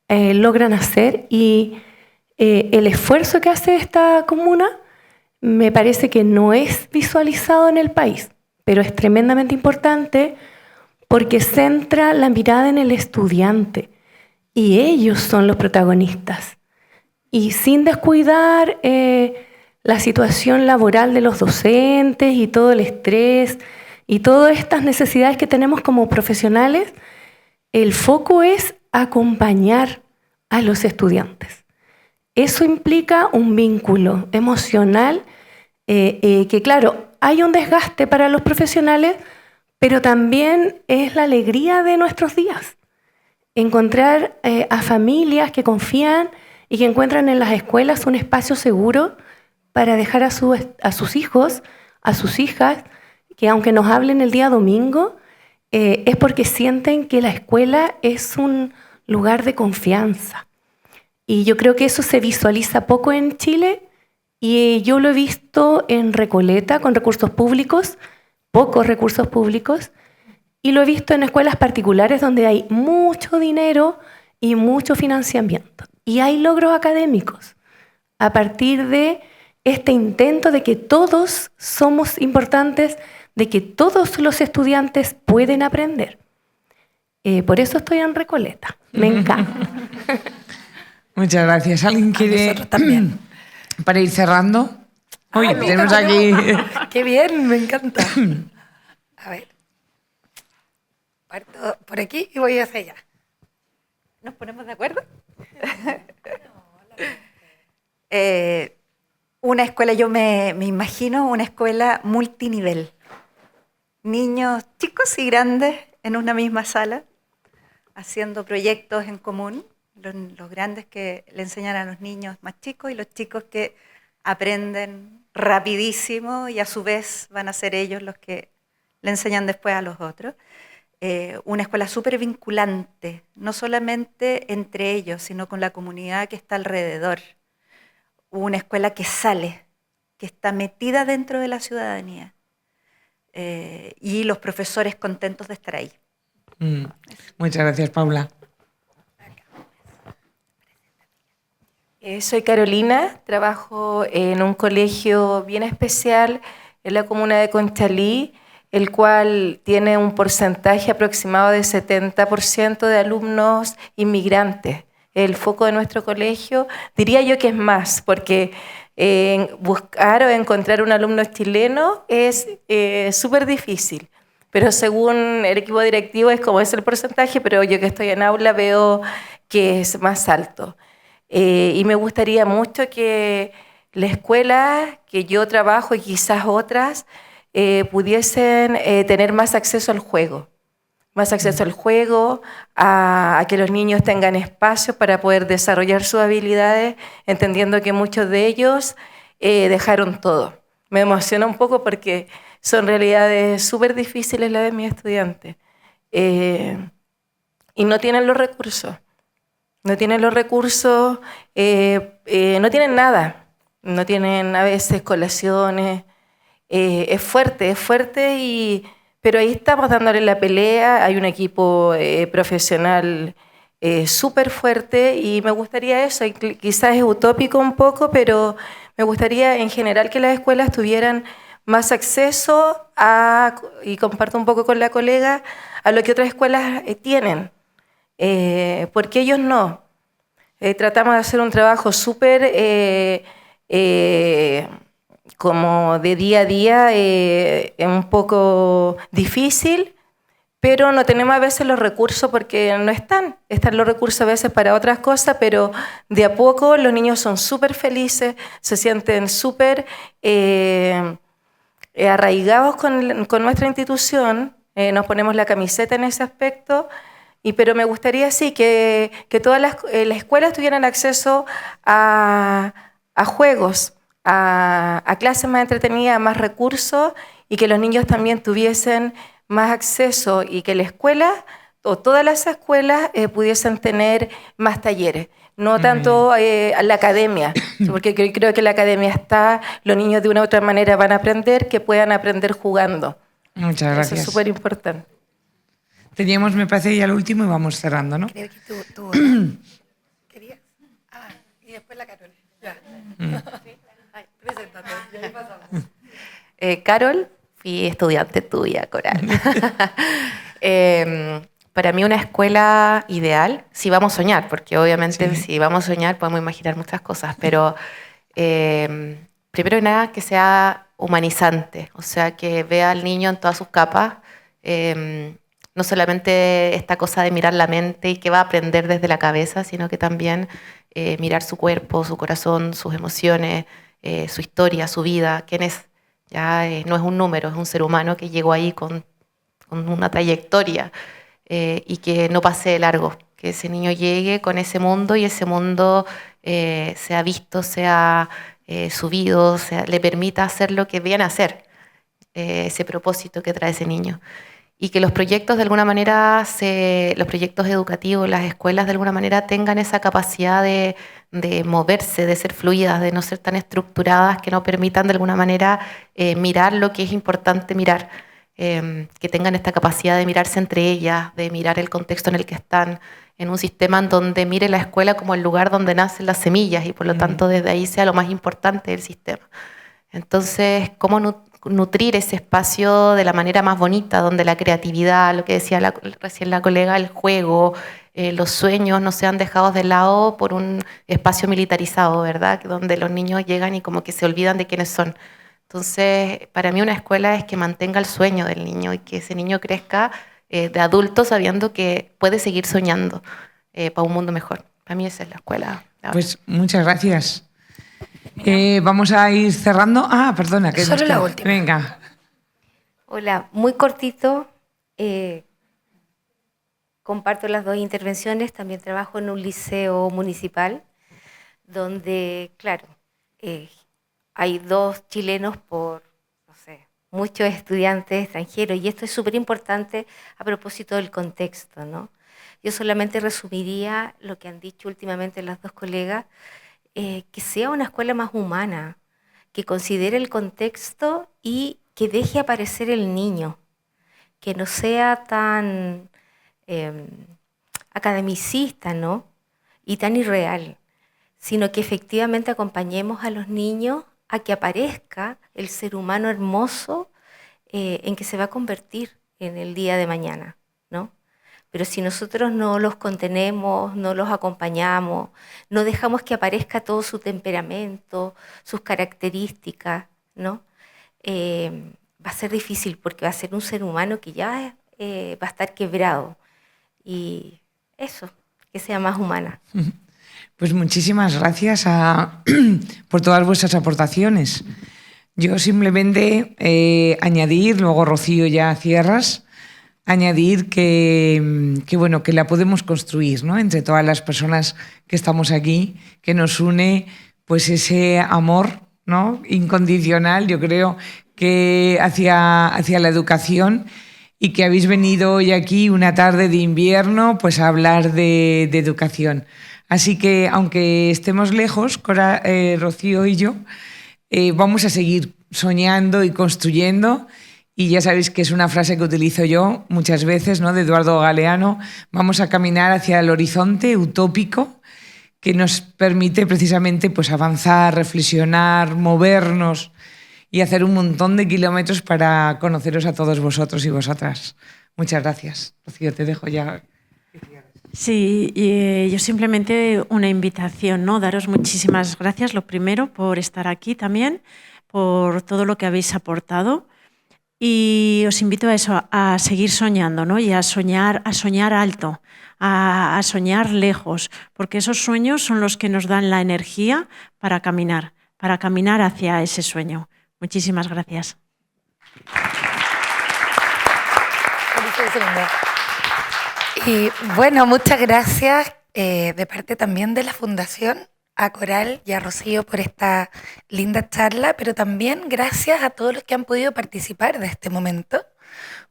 logran hacer, y el esfuerzo que hace esta comuna me parece que no es visualizado en el país, pero es tremendamente importante porque centra la mirada en el estudiante y ellos son los protagonistas. Y sin descuidar la situación laboral de los docentes y todo el estrés y todas estas necesidades que tenemos como profesionales, el foco es acompañar a los estudiantes. Eso implica un vínculo emocional que, claro, hay un desgaste para los profesionales, pero también es la alegría de nuestros días. Encontrar a familias que confían y que encuentran en las escuelas un espacio seguro para dejar a sus hijos, a sus hijas, que aunque nos hablen el día domingo, es porque sienten que la escuela es un lugar de confianza. Y yo creo que eso se visualiza poco en Chile, y yo lo he visto en Recoleta con recursos públicos, pocos recursos públicos, y lo he visto en escuelas particulares donde hay mucho dinero y mucho financiamiento. Y hay logros académicos a partir de este intento de que todos somos importantes, de que todos los estudiantes pueden aprender. Por eso estoy en Recoleta. Me encanta. Muchas gracias. ¿Alguien quiere...? Nosotros también. Para ir cerrando. Oye, tenemos aquí... ¡Qué bien! Me encanta. A ver. Parto por aquí y voy hacia allá. ¿Nos ponemos de acuerdo? Una escuela, yo me imagino una escuela multinivel. Niños chicos y grandes en una misma sala, haciendo proyectos en común. Los grandes que le enseñan a los niños más chicos y los chicos que aprenden rapidísimo y a su vez van a ser ellos los que le enseñan después a los otros. Una escuela súper vinculante, no solamente entre ellos, sino con la comunidad que está alrededor. Una escuela que sale, que está metida dentro de la ciudadanía. Y los profesores contentos de estar ahí. Muchas gracias, Paula. Soy Carolina, trabajo en un colegio bien especial en la comuna de Conchalí, el cual tiene un porcentaje aproximado de 70% de alumnos inmigrantes. El foco de nuestro colegio, diría yo que es más, porque buscar o encontrar un alumno chileno es súper difícil. Pero según el equipo directivo es como es el porcentaje, pero yo que estoy en aula veo que es más alto. Y me gustaría mucho que la escuela que yo trabajo y quizás otras pudiesen tener más acceso al juego. Más acceso al juego, a que los niños tengan espacio para poder desarrollar sus habilidades, entendiendo que muchos de ellos dejaron todo. Me emociona un poco porque son realidades súper difíciles las de mis estudiantes. Y no tienen los recursos. No tienen los recursos, no tienen nada. No tienen a veces colaciones. Es fuerte, pero ahí estamos dándole la pelea. Hay un equipo profesional súper fuerte y me gustaría eso. Y quizás es utópico un poco, pero me gustaría en general que las escuelas tuvieran más acceso a, y comparto un poco con la colega, a lo que otras escuelas tienen. Porque ellos no. Tratamos de hacer un trabajo súper como de día a día, un poco difícil, pero no tenemos a veces los recursos porque no están los recursos a veces para otras cosas, pero de a poco los niños son súper felices, se sienten súper arraigados con nuestra institución, nos ponemos la camiseta en ese aspecto. Pero me gustaría sí que todas las escuelas tuvieran acceso a juegos, a clases más entretenidas, más recursos y que los niños también tuviesen más acceso y que la escuela o todas las escuelas pudiesen tener más talleres. No tanto la academia, porque creo que la academia está, los niños de una u otra manera van a aprender, que puedan aprender jugando. Muchas gracias. Eso es súper importante. Teníamos, me parece, ya lo último y vamos cerrando, ¿no? Creo que tú ¿querías? Ah, y después la Carol. Ya. Ay, preséntate, ya ahí pasamos. Carol, fui estudiante tuya, Coral. Para mí una escuela ideal, si vamos a soñar, porque obviamente si vamos a soñar podemos imaginar muchas cosas, pero primero que nada que sea humanizante, o sea, que vea al niño en todas sus capas, no solamente esta cosa de mirar la mente y que va a aprender desde la cabeza, sino que también mirar su cuerpo, su corazón, sus emociones, su historia, su vida, quién es. Ya no es un número, es un ser humano que llegó ahí con una trayectoria. Y que no pase de largo, que ese niño llegue con ese mundo y ese mundo sea visto, sea subido, le permita hacer lo que viene a hacer, ese propósito que trae ese niño. Y que los proyectos de alguna manera, los proyectos educativos, las escuelas de alguna manera tengan esa capacidad de moverse, de ser fluidas, de no ser tan estructuradas, que no permitan de alguna manera mirar lo que es importante mirar. Que tengan esta capacidad de mirarse entre ellas, de mirar el contexto en el que están, en un sistema en donde mire la escuela como el lugar donde nacen las semillas y por lo tanto desde ahí sea lo más importante del sistema. Entonces, ¿cómo nutrir ese espacio de la manera más bonita, donde la creatividad, lo que decía recién la colega, el juego, los sueños no sean dejados de lado por un espacio militarizado, ¿verdad? Donde los niños llegan y como que se olvidan de quiénes son. Entonces, para mí una escuela es que mantenga el sueño del niño y que ese niño crezca de adulto sabiendo que puede seguir soñando para un mundo mejor. Para mí esa es la escuela. Pues muchas gracias. Vamos a ir cerrando. Ah, perdona. Que solo la última. Venga. Hola, muy cortito. Comparto las dos intervenciones. También trabajo en un liceo municipal donde, claro, hay 2 chilenos por, no sé, muchos estudiantes extranjeros y esto es súper importante a propósito del contexto, ¿no? Yo solamente resumiría lo que han dicho últimamente las 2 colegas, que sea una escuela más humana, que considere el contexto y que deje aparecer el niño, que no sea tan academicista, ¿no? Y tan irreal, sino que efectivamente acompañemos a los niños a que aparezca el ser humano hermoso en que se va a convertir en el día de mañana, ¿no? Pero si nosotros no los contenemos, no los acompañamos, no dejamos que aparezca todo su temperamento, sus características, ¿no? Va a ser difícil porque va a ser un ser humano que ya va a estar quebrado. Y eso, que sea más humana. Pues muchísimas gracias por todas vuestras aportaciones. Yo simplemente añadir, luego Rocío ya cierras, añadir que bueno, que la podemos construir, ¿no? Entre todas las personas que estamos aquí, que nos une pues ese amor, ¿no? Incondicional, yo creo, que hacia la educación, y que habéis venido hoy aquí una tarde de invierno pues a hablar de educación. Así que, aunque estemos lejos, Rocío y yo, vamos a seguir soñando y construyendo. Y ya sabéis que es una frase que utilizo yo muchas veces, ¿no? De Eduardo Galeano. Vamos a caminar hacia el horizonte utópico que nos permite precisamente pues, avanzar, reflexionar, movernos y hacer un montón de kilómetros para conoceros a todos vosotros y vosotras. Muchas gracias. Rocío, te dejo ya. Sí, yo simplemente una invitación, ¿no? Daros muchísimas gracias, lo primero, por estar aquí también, por todo lo que habéis aportado. Y os invito a eso, a seguir soñando, ¿no? Y a soñar alto, a soñar lejos, porque esos sueños son los que nos dan la energía para caminar hacia ese sueño. Muchísimas gracias. Y bueno, muchas gracias de parte también de la Fundación a Coral y a Rocío por esta linda charla, pero también gracias a todos los que han podido participar de este momento,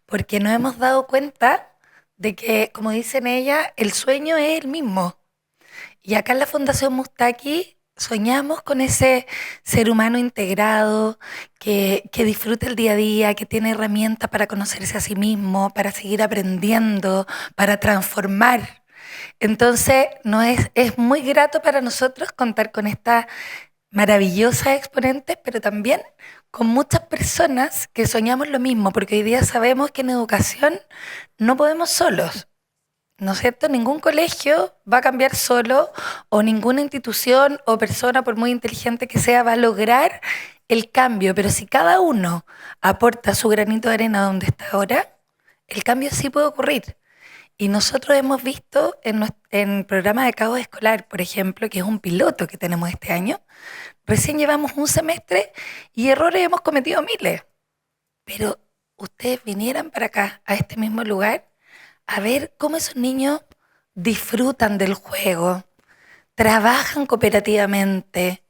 porque nos hemos dado cuenta de que, como dicen ellas, el sueño es el mismo. Y acá en la Fundación Mustaki soñamos con ese ser humano integrado, que disfruta el día a día, que tiene herramientas para conocerse a sí mismo, para seguir aprendiendo, para transformar. Entonces, es muy grato para nosotros contar con estas maravillosas exponentes, pero también con muchas personas que soñamos lo mismo, porque hoy día sabemos que en educación no podemos solos, ¿no es cierto? Ningún colegio va a cambiar solo, o ninguna institución o persona, por muy inteligente que sea, va a lograr el cambio, pero si cada uno aporta su granito de arena donde está ahora, el cambio sí puede ocurrir. Y nosotros hemos visto en el programa de Caos Escolar, por ejemplo, que es un piloto que tenemos este año, recién llevamos un semestre y errores hemos cometido miles. Pero ustedes vinieran para acá, a este mismo lugar, a ver cómo esos niños disfrutan del juego, trabajan cooperativamente,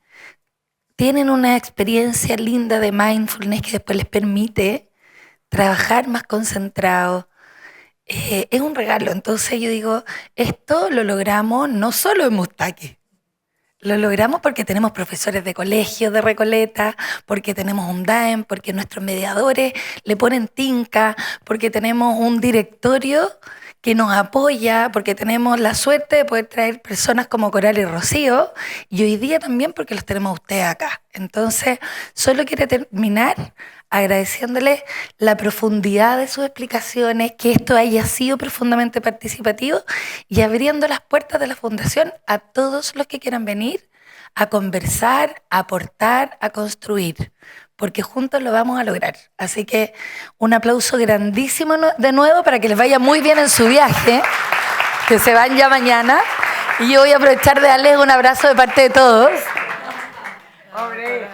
tienen una experiencia linda de mindfulness que después les permite trabajar más concentrados. Es un regalo. Entonces yo digo, esto lo logramos no solo en Mustaki, lo logramos porque tenemos profesores de colegio de Recoleta, porque tenemos un DAEM, porque nuestros mediadores le ponen tinca, porque tenemos un directorio que nos apoya, porque tenemos la suerte de poder traer personas como Coral y Rocío, y hoy día también porque los tenemos ustedes acá. Entonces, solo quiero terminar agradeciéndoles la profundidad de sus explicaciones, que esto haya sido profundamente participativo y abriendo las puertas de la Fundación a todos los que quieran venir a conversar, a aportar, a construir, porque juntos lo vamos a lograr. Así que un aplauso grandísimo de nuevo para que les vaya muy bien en su viaje, que se van ya mañana. Y yo voy a aprovechar de darles un abrazo de parte de todos. ¡Hombre!